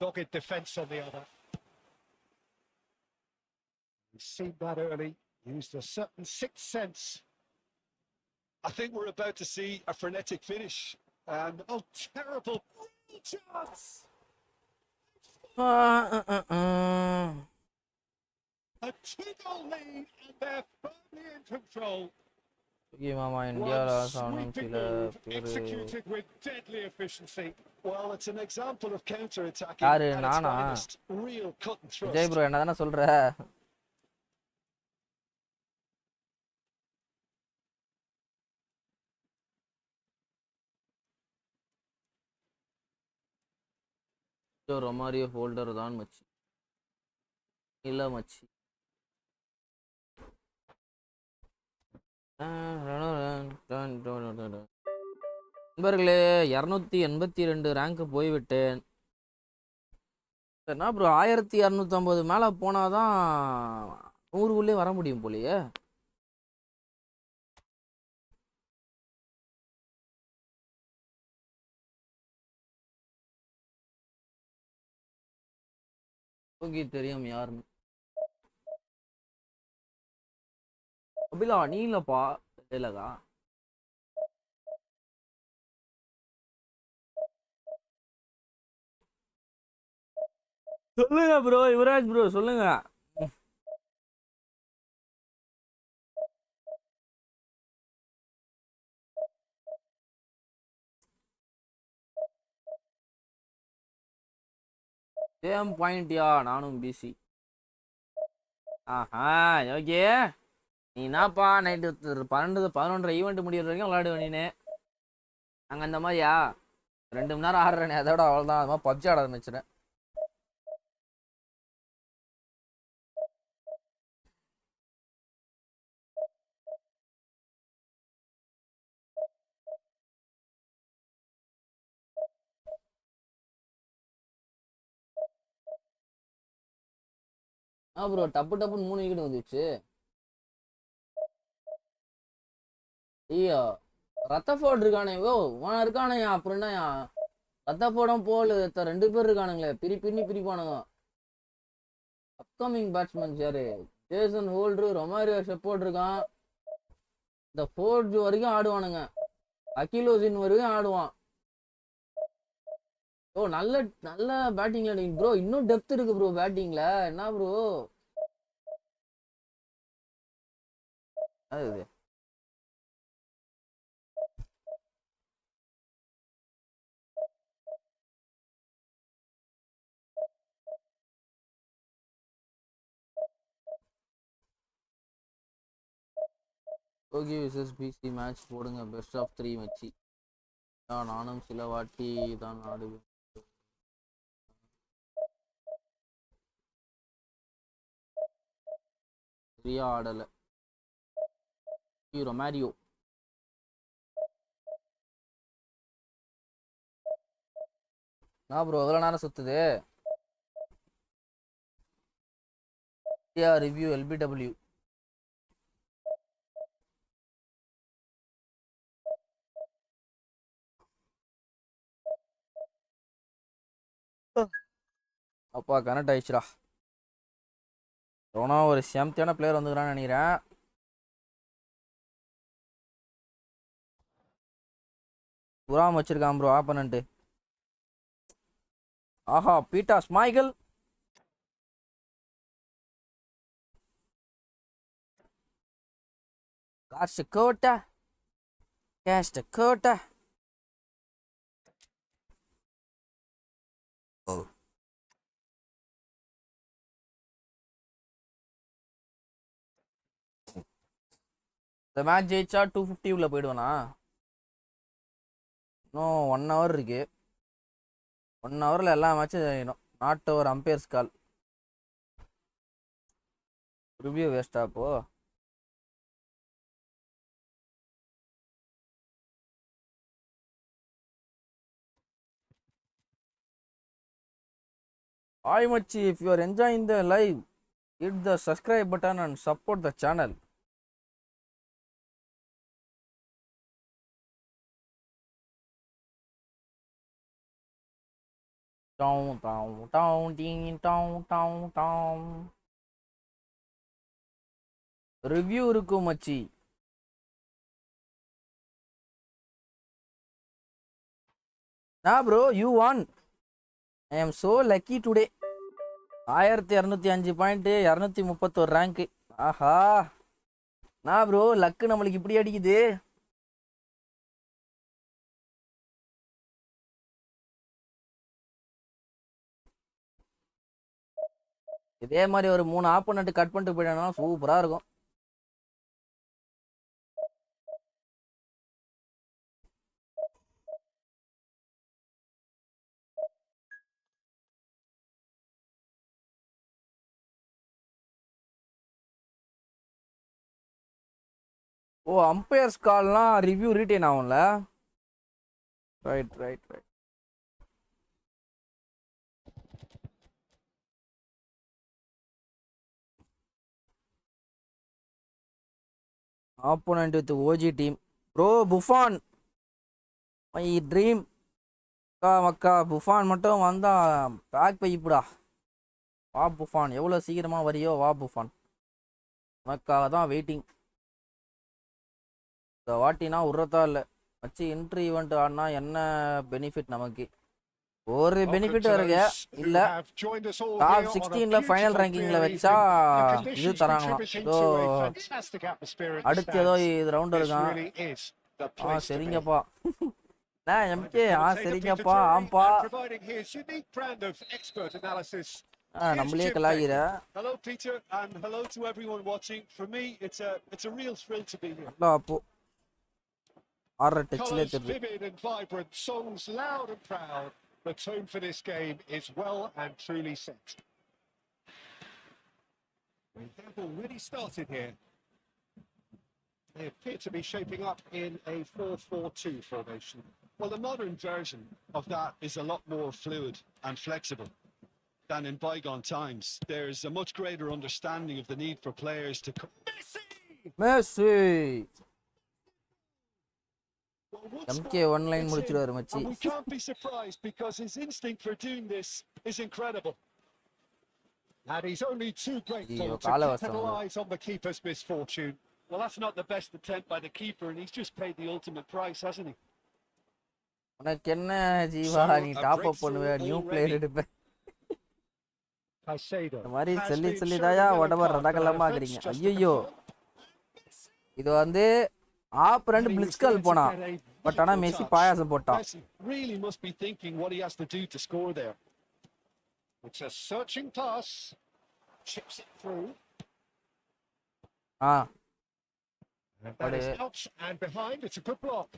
dogged defence on the other. We've seen that early, used a certain sixth sense.
I think we're about to see a frenetic finish. And
oh, terrible chance! A 2-goal lead, and they're firmly in control.
மாமா இந்தியால சாவணும் சில பேர்
executed with deadly efficiency.
Well, it's an example of counter attacking.
யாரு நானா?
Real cut and thrust.
Jai bro என்னதானே சொல்ற? Romario holder தான் மச்சி. இல்ல மச்சி. நண்பர்களே 282 ரேங்க் போய்விட்டேன். என்ன ப்ரோ 1250 மேலே போனாதான் 100 வர முடியும் போலயே. ஓகே தெரியும் யாருன்னு. அபிலா நீ இல்லப்பா இல்லதா. சொல்லுங்க ப்ரோ யுவராஜ் ப்ரோ சொல்லுங்க. சேம் பாயிண்ட்யா நானும் பிசி. ஆஹா ஓகே. நீ என்னப்பா நைட்டு 11:30 ஈவெண்ட் முடிகிற வரைக்கும் விளையாடுவேன் நீனு. நாங்கள் அந்த மாதிரியா 2 மணி நேரம் ஆடுறேனே அதோட அவ்வளோதான். அது மாதிரி பப்ஜி ஆட ஆரம்பிச்சிடறேன். ப்ரோ டப்பு டப்புன்னு 3 விக்கெட் வந்துச்சு. ஐயோ ரத்தஃபோர்ட் இருக்கானே உன இருக்கானே அப்புறம் என்ன ரத்தஃபோர்டும் போல் 2 பேர் இருக்கானுங்களே பிரிப்பானுங்க. அப்கமிங் பேட்ஸ்மேன் யாரு? ஜேசன் ஹோல்டரு ரொமாரியோ ஷெப்போர்ட் இருக்கான். இந்த ஃபோர்ஜ் வரைக்கும் ஆடுவானுங்க. அகிலோசின் வரைக்கும் ஆடுவான். நல்ல நல்ல பேட்டிங்ல ப்ரோ. இன்னும் டெப்த் இருக்கு ப்ரோ பேட்டிங்ல. என்ன ப்ரோ அது? ஓகே விசஸ் பிசி மேட்ச் போடுங்க பெஸ்ட் ஆஃப் 3 வச்சு. நானும் சில வாட்டி தான் ஆடுவேன். சரியா ஆடலை. ரொமாரியோ ப்ரோ எவ்வளோ நேரம் சுத்துது? ரிவ்யூ எல்பிடபிள்யூ அப்பா கனெக்ட் ஆயிடுச்சுடா. ரோனா ஒரு செம்தியான பிளேயர் வந்துக்கிறான்னு நினைக்கிறேன். புறாம வச்சிருக்கான் ப்ரோ ஆப்பனன்ட்டு. ஆஹா பீட்டா ஸ்மைகல். கோட்டா கேஸ்ட் கோட்டா. இந்த மேட்ச் ஜெயிச்சா 250 உள்ள போயிடுவானா? இன்னும் 1 hour இருக்கு. 1 hourல எல்லா மேட்சும் ஜெயிக்கணும். Not over umpires call. Review வேஸ்டா அப்போ? Hi Machi, if you are enjoying the live, hit the subscribe button and support the channel. Review இருக்கும் மச்சி. bro you won. I am so lucky today. 1205 point 231 rank. ஆஹா bro luck நம்மளுக்கு இப்படி அடிக்குது. இதே மாதிரி ஒரு 3 ஆப்போனன்ட் கட் பண்ணிட்டு போயிட்டா சூப்பரா இருக்கும். அம்பையர்ஸ் கால்லாம் ரிவ்யூ ரீட்டைன் ஆகும்ல? Right. opponent with OG team. Bro, Buffon, my dream. மக்கா புஃபான் மட்டும் வந்தா பேக் பைப்புடா. வா புஃபான், எவ்வளோ சீக்கிரமா வரியோ வா புஃபான், உனக்காக தான் வெயிட்டிங். இந்த வாட்டினா உரத்தா இல்லை வச்சு இன்ட்ரி ஈவெண்ட் ஆடினா என்ன பெனிஃபிட் நமக்கு? ஒரு பெனிஃபிட் வருங்க இல்ல. டாப் 16ல ஃபைனல் ரேங்கிங்ல வச்சா இது தராங்களாம். ஏதோ அடுத்து ஏதோ இது ரவுண்ட் இருக்கான். சரிங்கப்பா. எம்கே சரிங்கப்பா ஆம்பா. நம்மளே கலாகிற.
Hello Peter and hello to everyone watching. For me it's a real thrill to be here.
அப்போ ஆற டச்ல தெரியுது.
Vivid and vibrant, songs loud and proud. The tone for this game is well and truly set. We have already started here. They appear to be shaping up in a 4-4-2 formation.
Well, the modern version of that is a lot more fluid and flexible than in bygone times. There's a much greater understanding of the need for players to
Messi. MK one line முடிச்சிராரு மச்சி.
We can't be surprised because his instinct for doing this is incredible.
And he's only too grateful to capitalize on the keeper's misfortune.
Well, that's not the best attempt by the keeper, and he's just paid the ultimate price, hasn't he?
உனக்கு என்ன ஜீவா, நீ top up பண்ணுவ, new player எடுப்ப. இந்த மாதிரி சொல்லி தாயா உடம்பு ரடகலமா ஆகுறீங்க. ஐயோ, இது வந்து ஆப் ரெண்டு பிளிஸ்கல் போனா, பட் ஆனா மெஸ்ஸி பாயாசம் போட்டான்.
Really must be thinking what he has to do to score there.
It's a searching pass. Chips it through. That is out and behind. It's a good block.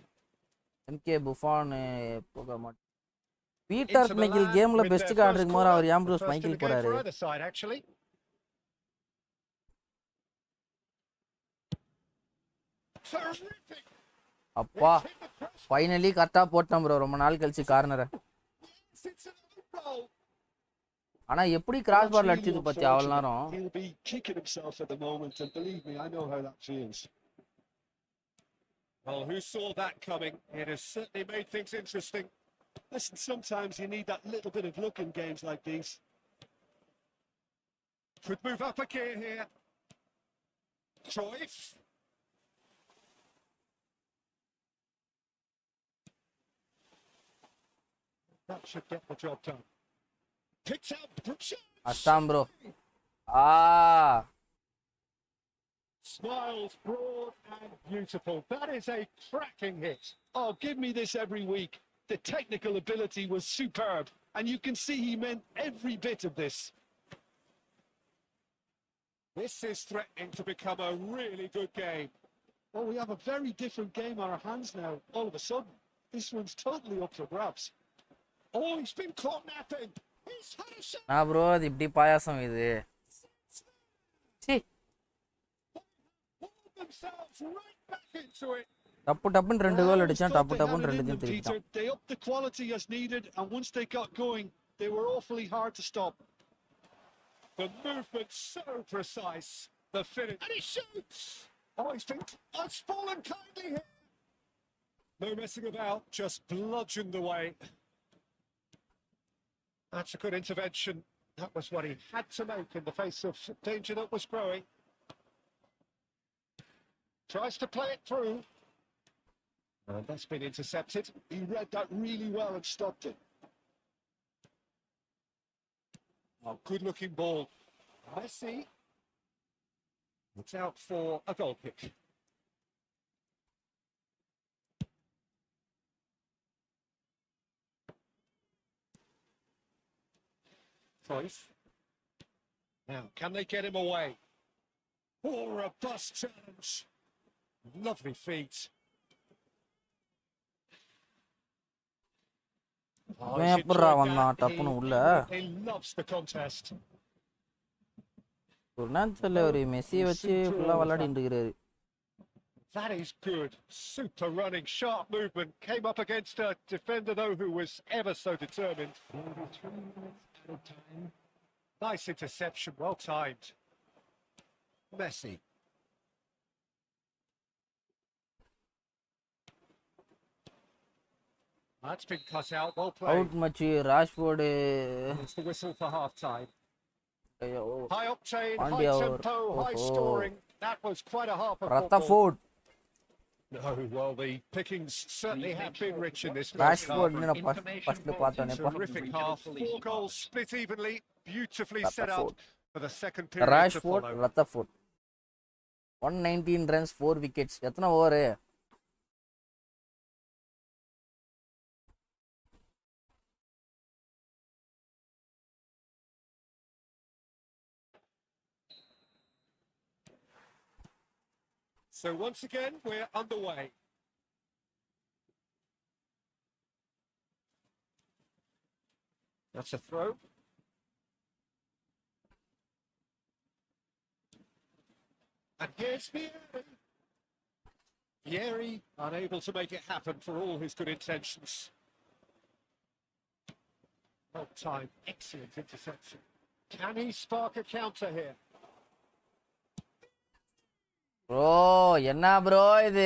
MK Buffon போக மாட்டான். Peter Michael கேம்ல best card இருக்கும்போது அவர் Ambrose Michael போறாரு. அப்பா finally கரெக்டா போட்டோம் bro, ரொம்ப நாள் கழிச்சு கார்னரை. ஆனா எப்படி கிராஸ் பார்ல அடிச்சது பத்தி அவ்வளவு நேரம்.
Well, who saw that coming? It has certainly made things interesting.
Listen, sometimes you need that little bit of luck in games like these.
Could move up a gear here. Choice. That should get the job done. Picks out Brookshaw.
Astam bro.
Smiles broad and beautiful. That is a cracking hit.
Oh, give me this every week. The technical ability was superb, and you can see he meant every bit of this.
This is threatening to become a really good game.
Well, we have a very different game on our hands now, all of a sudden. This one's totally up for grabs.
Oh, he's been caught napping. He's had a shot.
bro, அது இப்படி பாயாசம் இது. C.
Themselves right back into it.
டப்புன்னு ரெண்டு கோல் அடிச்சான், டப்புன்னு ரெண்டுத்தையும் திருப்பிட்டான்.
They upped the quality as needed, and once they got going, they were awfully hard to stop.
The movement so precise, the finish, and he shoots. Oh, it's fallen kindly here. No messing about, just bludgeoned away. That's a good intervention. That was what he had to make in the face of danger that was growing. Tries to play it through. That's been intercepted.
He read that really well and stopped it.
Oh, good-looking ball. Messi. It's out for a goal kick. Cruyff. Now, can they get him away? Oh, a robust challenge. Lovely feet. He loves the contest. That is good. Super running, sharp movement. Came up against a defender, though, who was ever so determined. Nice interception, well timed. Messi. That's been cut out. Well played.
Out மச்சி Rashford.
It's the whistle for half time.
ஐயோ
High octane, high
Andy over.
tempo, high scoring. That was quite a half of football.
ரத்தஃபோர்ட்.
No, well, the pickings certainly have been rich in this first
Rashford
half.
நான் ஃபர்ஸ்ட்ல பார்த்தேனே.
Terrific half. 4 goals split evenly, beautifully set up for the second period to
Rashford
follow.
ரத்தஃபோர்ட். 119 runs 4 wickets. எத்தனை over?
So once again, we're underway. That's a throw. And here's Vieri. Vieri unable to make it happen for all his good intentions. Well time, excellent interception. Can he spark a counter here?
Bro என்ன bro இது?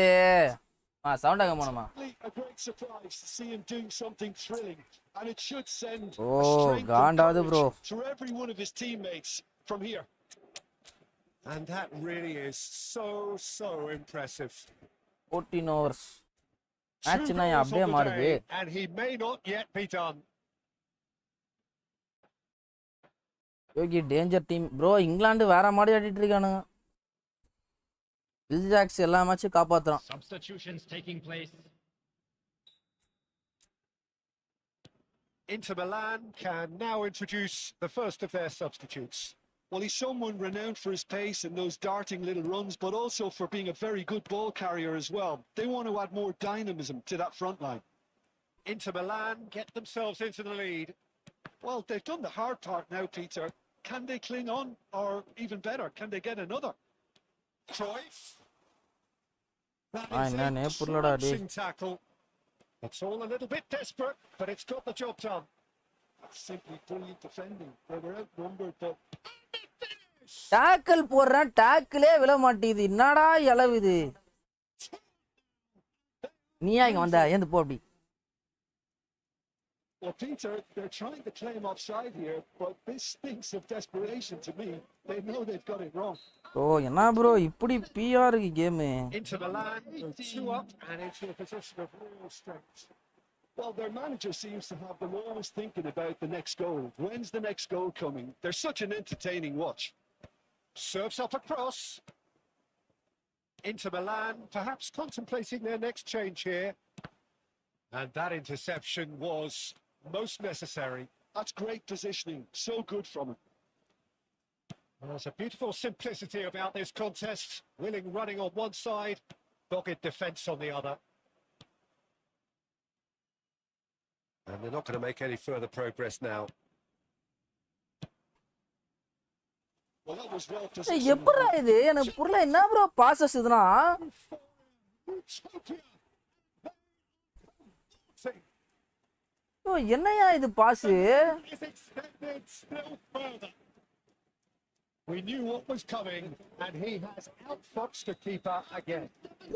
Sound ஆக போணுமா?
A great surprise to see him doing something thrilling, and it should send
Oh,
a strength
காண்டாது bro.
to every one of his teammates from here.
And that really is so impressive.
14 overs.
Two
match நான்
goals
அப்படியே
on the
மாறுது.
day, and he may not yet be done.
Yogi danger team bro. England வேற மாதிரி ஆடிட்டு இருக்கானுங்க. Will Jacks எல்லா மேட்சும் காப்பாத்துறான்.
Substitutions taking place.
Inter Milan can now introduce the first of their substitutes.
Well, he's someone renowned for his pace and those darting little runs, but also for being a very good ball carrier as well. They want to add more dynamism to that front line.
Inter Milan get themselves into the lead.
Well, they've done the hard part now, Peter. Can they cling on, or even better, can they get another?
Cruyff. That
Ah,
is
no,
a
புரியலடா டேய்.
smashing tackle. It's all a little bit desperate, but it's got the job done.
That's simply brilliant defending. They were outnumbered, but
tackle போடுறான், டாக்கிளே விழ மாட்டேங்குது. என்னடா இளவு இது? நீயா இங்க வந்தா ஏந்து போ அப்படி.
well, Peter, they're trying to claim offside here, but this stinks of desperation to me. They know they've got it wrong.
ஓ என்ன ப்ரோ இப்படி PR game?
Inter Milan go 2 up and into a position of real strength.
Well, their manager seems to have them always thinking about the next goal. When's the next goal coming? They're such an entertaining watch.
Serves up across. Inter Milan perhaps contemplating their next change here. And that interception was most necessary.
That's great positioning. So good from him.
Well, there's a beautiful simplicity about this contest. Willing running on one side, dogged defence on the other. And they're not going to make any further progress now.
Well, that was well
ஏய்
positioned.
எப்படா இது? எனக்கு புரியல. என்ன bro bosses இதுனா?
Utopia.
ஓ என்னையா இது pass?
Is extended still further. We knew what was coming, and he has outfoxed the keeper again.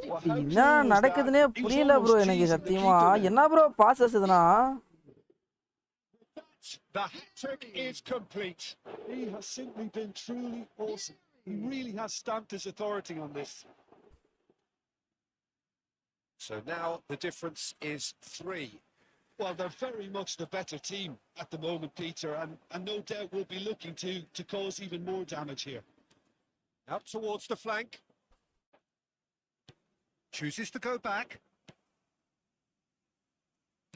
Well, how
என்ன
cool was
நடக்குதுனே
that? He was
புரியல ப்ரோ
almost
எனக்கு
cheesing the
சத்தியமா.
keeper there.
என்ன bro bosses இதுனா?
The hat-trick is complete.
He has simply been truly awesome. He really has stamped his authority on this.
So now the difference is 3.
Well, they're very much the better team at the moment, Peter, and no doubt will be looking to cause even more damage here.
Out towards the flank. Chooses to go back.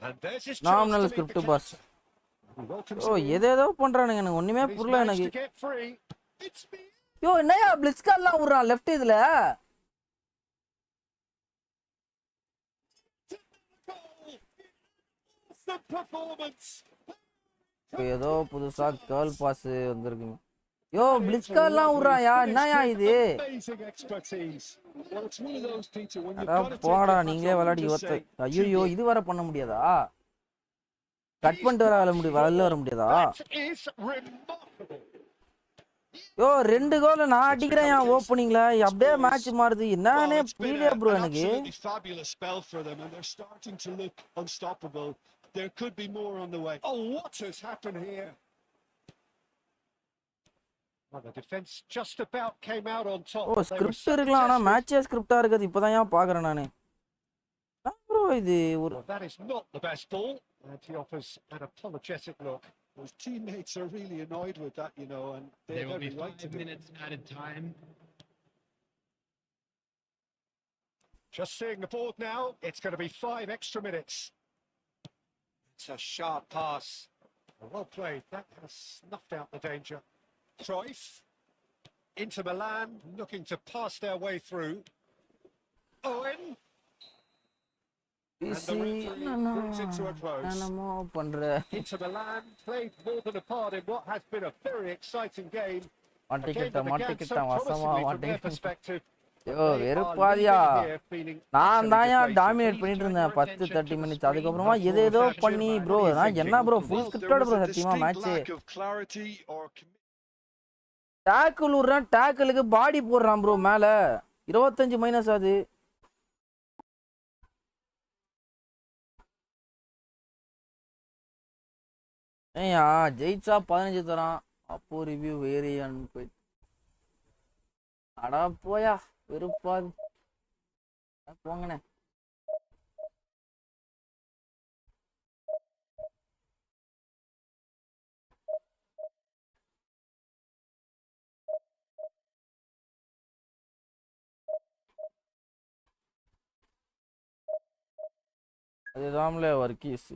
And there's his chance
normal
to meet the
script
counter.
Pass.
He welcomes
oh
him in.
ஏதேதோ பண்றானுங்க. எனக்கு ஒண்ணுமே
He's
புரியல
managed
எனக்கு.
to get free. It's me.
யோ என்னையா பிளிட்ஸ்கார்ட்லாம் விடுறான் left இதுல?
The performance.
இப்போ ஏதோ புதுசா கேர்ள் பாஸ் வந்திருக்கு. யோ பிளிட்ஸ்கார்ட்லாம் விடுறாயா? என்னயா இது?
Amazing expertise.
Well, it's one of those, Peter, when you've
அடா
got to take
போடா
your
நீங்களே
hat off
விளையாடி
and just
ஒத்த.
say,
ஐயோ இது வர பண்ண முடியாதா? கட் பண்ணிட்டு வர முடியாதா?
That is remarkable.
யோ 2 கோல் நான் அடிக்கிறேன் ஓப்பனிங்ல அப்படியே மேட்ச் மாறுது
Well,
என்னன்னே
it's been
புரியல ப்ரோ
an
எனக்கு.
absolutely fabulous spell for them, and they're starting to look unstoppable. There could be more on the way.
Oh, what has happened here? Well, the defence just about came out on top.
Oh
But they were
script
so
இருக்கலாம் ஆனா
desperate.
மேட்சே ஸ்கிரிப்டா இருக்குது இப்பதான் ஏன் பாக்குறேன் நானு. Bro இது ஒரு
Well, that is not the best ball. And he offers an apologetic look.
His teammates are really annoyed with that, you know, and they
There will
have
be
every right to
5
be.
minutes added time.
Just seeing the board now, it's going to be 5 extra minutes. It's a sharp pass. Well played. That has snuffed out the danger. Cruyff into Milan, looking to pass their way through. Owen. And the referee brings it to a close.
என்னமோ பண்ற.
Inter Milan played more than a part in what has been a very exciting game.
மாட்டிக்கிட்டான் வசமா மாட்டிக்கிட்டான்.
perspective.
யோ வெறுப்பாதியா. நான் தான் dominate பண்ணிட்டு இருந்தேன் 10-30 minutes. அதுக்கப்புறமா ஏதோ பண்ணி ப்ரோ நான் என்ன ப்ரோ ஃபுல் ஸ்கிரிப்டட் ப்ரோ சத்தியமா மேட்ச். டாக்கிள் விடுறான் டாக்கிளுக்கு பாடி போடுறான் ப்ரோ மேல 25 மைனஸ் அது. ஏயா ஜெயிச்சா 15 தரான். அப்போ ரிவ்யூ வேரியன் போய் அடா போயா வெறுப்பாது போங்கண்ணே. அதுதான்ல வர்க்கீஸ்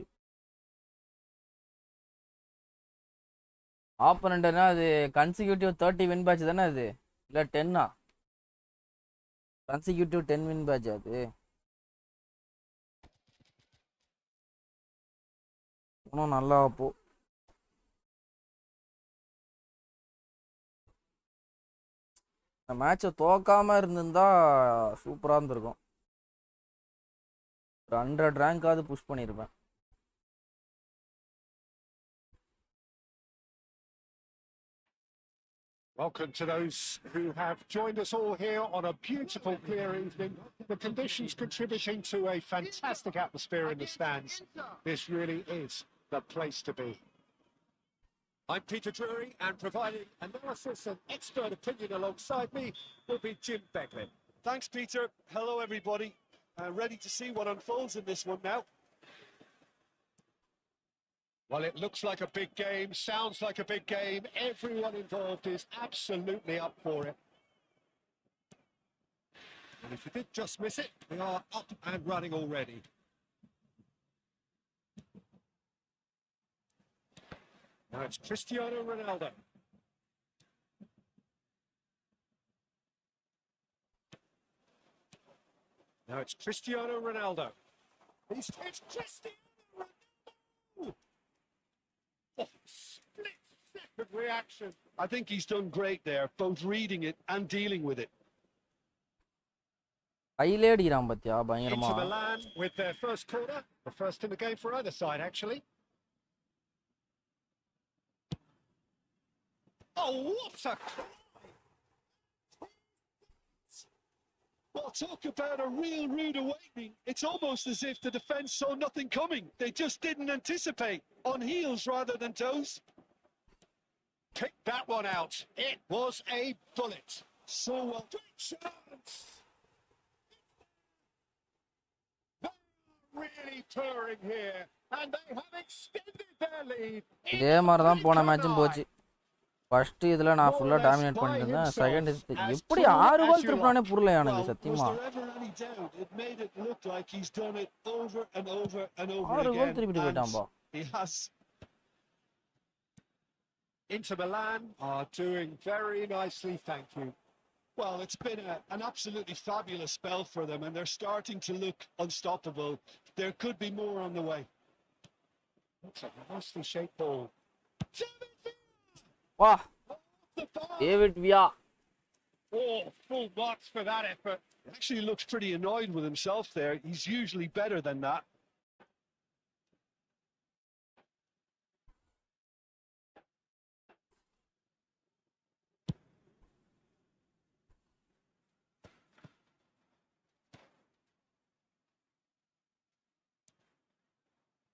ஆப்பனண்ட்னா அது கன்சிக்யூட்டிவ் 30 வின் பேட்ச் தானே அது இல்ல 10ஆ? கன்சிக்யூட்டிவ் 10 வின் பேட்ச் அது. இன்னும் நல்லா போ. இந்த மேட்சை தோக்காம இருந்திருந்தா சூப்பரா இருந்திருக்கும். 100 ரேங்காவது புஷ் பண்ணியிருப்பேன்.
Welcome to those who have joined us all here on a beautiful, clear evening. The conditions contributing to a fantastic atmosphere in the stands. This really is the place to be. I'm Peter Drury, and providing analysis and expert opinion alongside me will be Jim Becklin.
Thanks, Peter. Hello, everybody. Ready to see what unfolds in this one now.
Well, it looks like a big game, sounds like a big game. Everyone involved is absolutely up for it. And if you did just miss it, we are up and running already. Now it's Cristiano Ronaldo. Now it's Cristiano Ronaldo. It's Cristiano Ronaldo! Oh, split-second reaction.
I think he's done great there, both reading it and dealing with it.
கையிலே அடிக்கிறான் பாத்தியா பயங்கரமா.
Inter Milan with their first corner, the first in the game for either side actually. Oh, what a
Well, talk about a real rude awakening. It's almost as if the defence saw nothing coming. They just didn't anticipate. On heels rather than toes.
pick that one out. It was a bullet.
So well.
Great chance. They're really purring here, and they have extended their lead.
இதே மாதிரி தான் போன மேட்சும் போச்சு. First இதுல நான் ஃபுல்லா dominate பண்ணிட்டு இருந்தேன். செகண்ட் எப்படி 6 கோல் திருப்பினானே புரியல எனக்கு சத்தியமா. 6 கோல் திருப்பிட்டு போயிட்டான்பா.
He has.
Inter Milan are doing very nicely, thank you.
Well, it's been an absolutely fabulous spell for them, and they're starting to look unstoppable. There could be more on the way.
That's a nicely shaped ball.
வா David வியா.
Oh, full marks for that effort.
Actually looks pretty annoyed with himself there. He's usually better than that.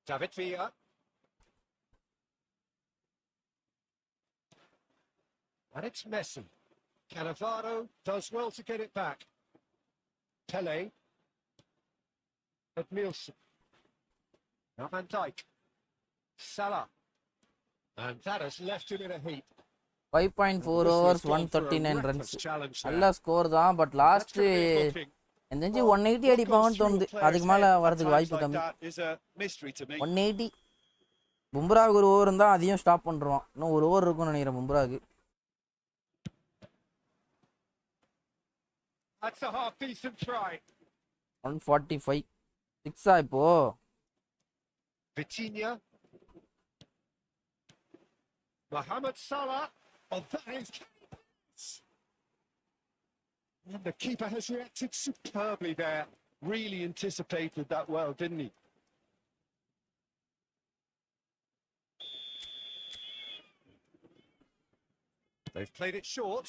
David Villa. And it's Messi. Cannavaro does well to get it back. Pele. At Nielsen. Now Van Dijk. Salah. And that has left him in a heap.
5.4 overs 139 runs நல்ல score தான் but last எந்தஞ்சி 180 அடிப்பாங்கன்னு தோணுது அதுக்கு மேல வரதுக்கு வாய்ப்பு கம்மி 180 பும்ராவுக்கு ஒரு over இருந்தா அதையும் ஸ்டாப் பண்றோம் இன்னும் ஒரு ஓவர் இருக்கும்னு நினைக்கிறேன் பும்ராவுக்கு
That's a half decent try.
145 6 இப்போ
Vitinha. Mohamed Salah. Oh, that is... And the keeper has reacted superbly there.
Really anticipated that well, didn't he?
They've played it short.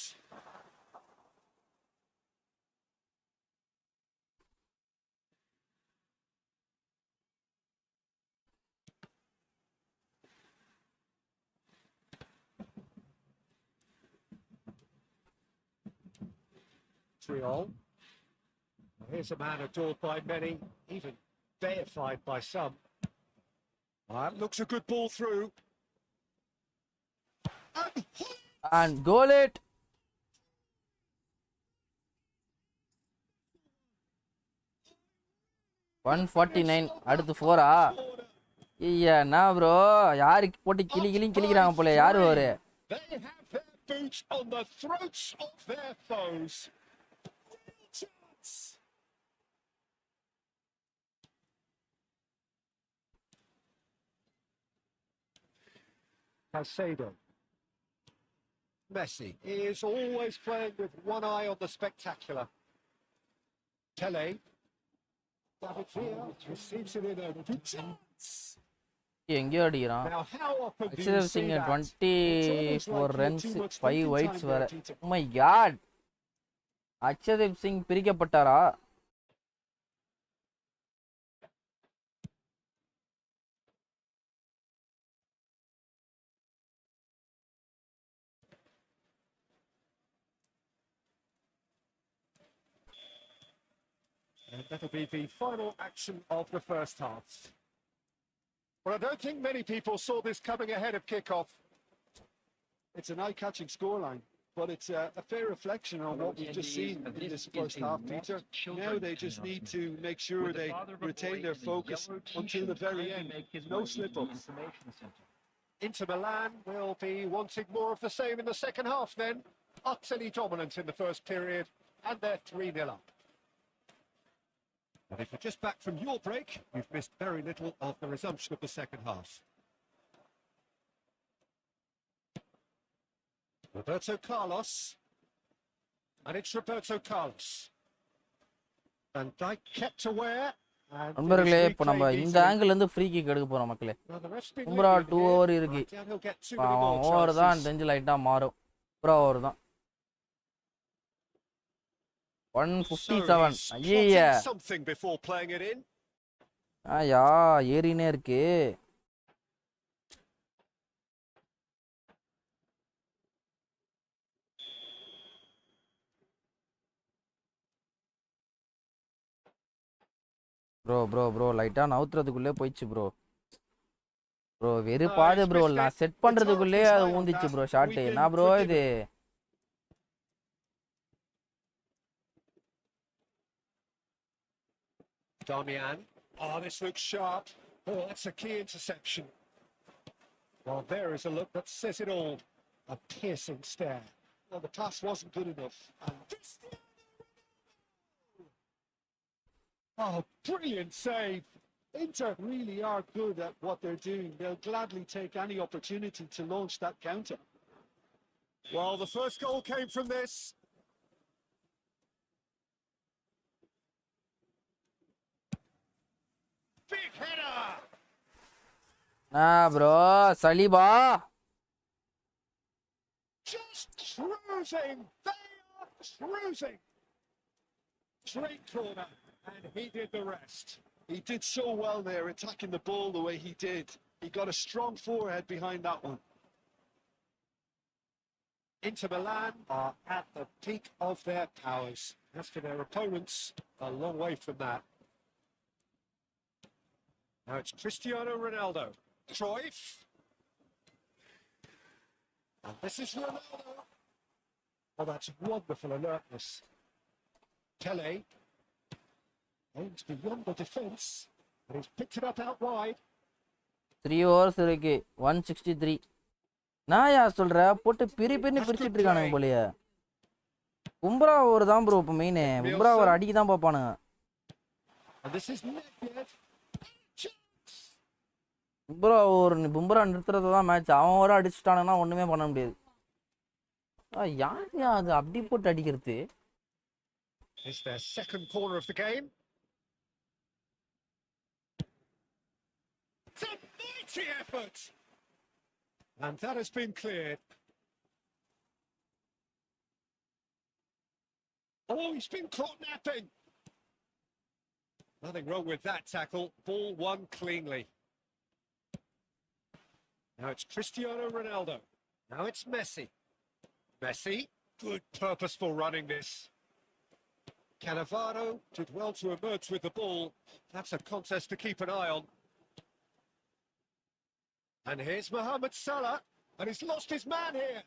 Here's a man adored by many, even deified by some.
That looks a good ball through.
and goal it 149 அடுத்து 4 ஐயா நான் bro யாரு போட்டு கிளிக்கிறாங்க போல யாரு அவரு
They have their boots on the throats of their foes. Caicedo. Messi is always playing with one eye on the spectacular. Pele. David Villa receives it in a good chance.
எங்கேயோ அடிக்கிறான்
Now, how often do you
Akshdeep
see
Singh
that?
24 runs 5 wides வர oh my god Akshdeep Singh பிரிக்கப்பட்டாரா
And that'll be the final action of the first half. Well, I don't think many people saw this coming ahead of kickoff.
It's an eye-catching scoreline, but it's a fair reflection on what we've just seen in this first half, Peter. Now they just need to make sure they retain their focus until the very end. No slip-ups.
Inter Milan will be wanting more of the same in the second half then. Utterly dominant in the first period, and they're 3-0 up. And if you're just back from your break, you've missed very little of the resumption of the second half. Roberto Carlos. And it's Roberto Carlos. Van Dijk kept aware.
நண்பர்களே இப்போ நம்ம இந்த angle இருந்து free kick எடுக்க போறோம் மக்களே Bumrah 2 over இருக்கு அவன் ஓவர் தான் டெஞ்ச் லைட்டா மாறும் பும்ரா ஓவர் தான் 157 ஐயா
something before playing it in.
ஆயா ஏறினே இருக்கு ப்ரோ லைட்டா நவுத்துறதுக்குள்ளே போயிடுச்சு ப்ரோ வெறுப்பாது ப்ரோ நான் செட் பண்றதுக்குள்ளே அது ஊந்திச்சு ப்ரோ ஷாட் என்ன ப்ரோ இது
Damian. Oh, this looks sharp. Oh, that's a key interception. Well, there is a look that says it all. A piercing stare.
Well, the pass wasn't good enough.
Oh, brilliant save.
Inter really are good at what they're doing. They'll gladly take any opportunity to launch that counter.
Well, the first goal came from this. Big header.
Nah, bro, Saliba.
Just cruising. They are cruising. Straight corner, and he did the rest.
He did so well there, attacking the ball the way he did. He got a strong forehead behind that one.
Inter Milan are at the peak of their powers. As for their opponents, a long way from that. Now it's Cristiano Ronaldo. Cruyff. And this is Ronaldo. Oh, that's wonderful alertness. Pele aims beyond the defence, and he's picked it up out wide.
3 overs இருக்கு 163. நான் யா சொல்ற போட்டு பிரின்னு பிரிச்சிட்டு இருக்கானுங்க போலயே. Bumrah over தான் bro இப்போ main. Bumrah over அடிக்க தான் பாப்பானுங்க. பும்ரா நிறுத்துறது தான் மேட்ச். அவன் ஓவர் அடிச்சிட்டானுன்னா ஒண்ணுமே பண்ண முடியாது. யார் அது அப்படி போட்டு அடிக்கிறது?
It's their second corner of the game. It's a mighty effort. And that has been cleared. Oh, he's been caught napping. Nothing wrong with that tackle. Ball won cleanly. Now it's Cristiano Ronaldo. Now it's Messi. Messi, good purposeful running this. Cannavaro did well to emerge with the ball. That's a contest to keep an eye on. And here's Mohamed Salah, and he's lost his man here.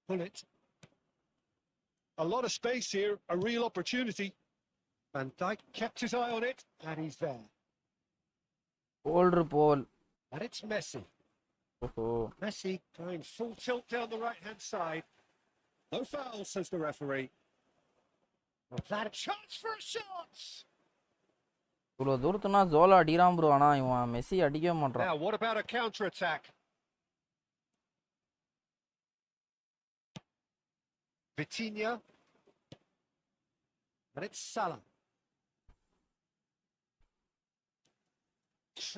Pull it.
A lot of space here, a real opportunity.
Van Dijk kept his eye on it, and he's there.
Older ball.
And it's Messi.
Oh.
Messi going full tilt down the right-hand side. No foul, says the referee. Was that a chance for a shot?
இவ்வளோ தூரத்துனா ஜோலா அடிக்கிறான் bro. ஆனால் இவன் Messi அடிக்கவே மாட்டான்.
Now, what about a counter-attack? Vitinha. And it's Salah.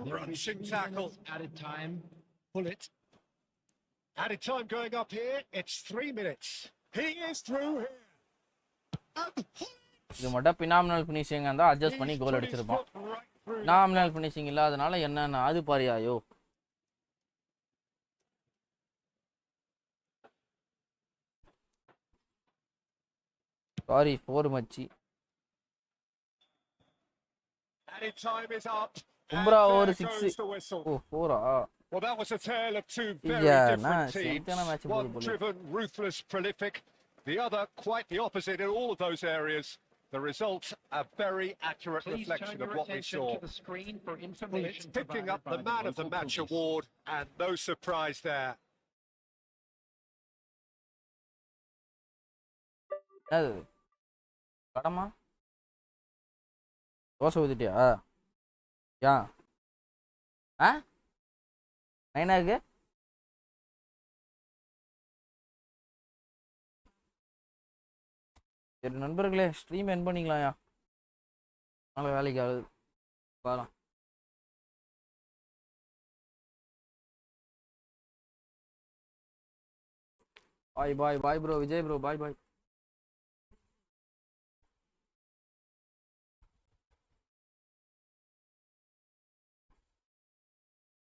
Crunching tackle.
Added time.
Pull it. Added time going up here. It's 3 minutes. He is through here.
இது மட்டும் phenomenal finishing இருந்தால் adjust பண்ணி கோல் அடிச்சிருப்பான். Phenomenal finishing இல்லாதனால என்னென்ன அது பாரியாயோ. Sorry 4 மச்சி.
Added time is up.
Bumrah over 6. Oh 4ஆ?
Well, that was a tale of two very different teams. One driven, ruthless, prolific. The other quite the opposite in all of those areas. The result, a very accurate reflection of what we saw. It's picking up the Man of the Match award, and no surprise there.
கடமா தோசை ஊத்திட்டியா? யா ஆ நைனாக்கு சரி நண்பர்களே, stream என் பண்ணிக்கலாம்யா. நாளை வேலைக்கு ஆகுது. பார்க்கலாம். Bye bye bye bro. Vijay bro bye பாய்.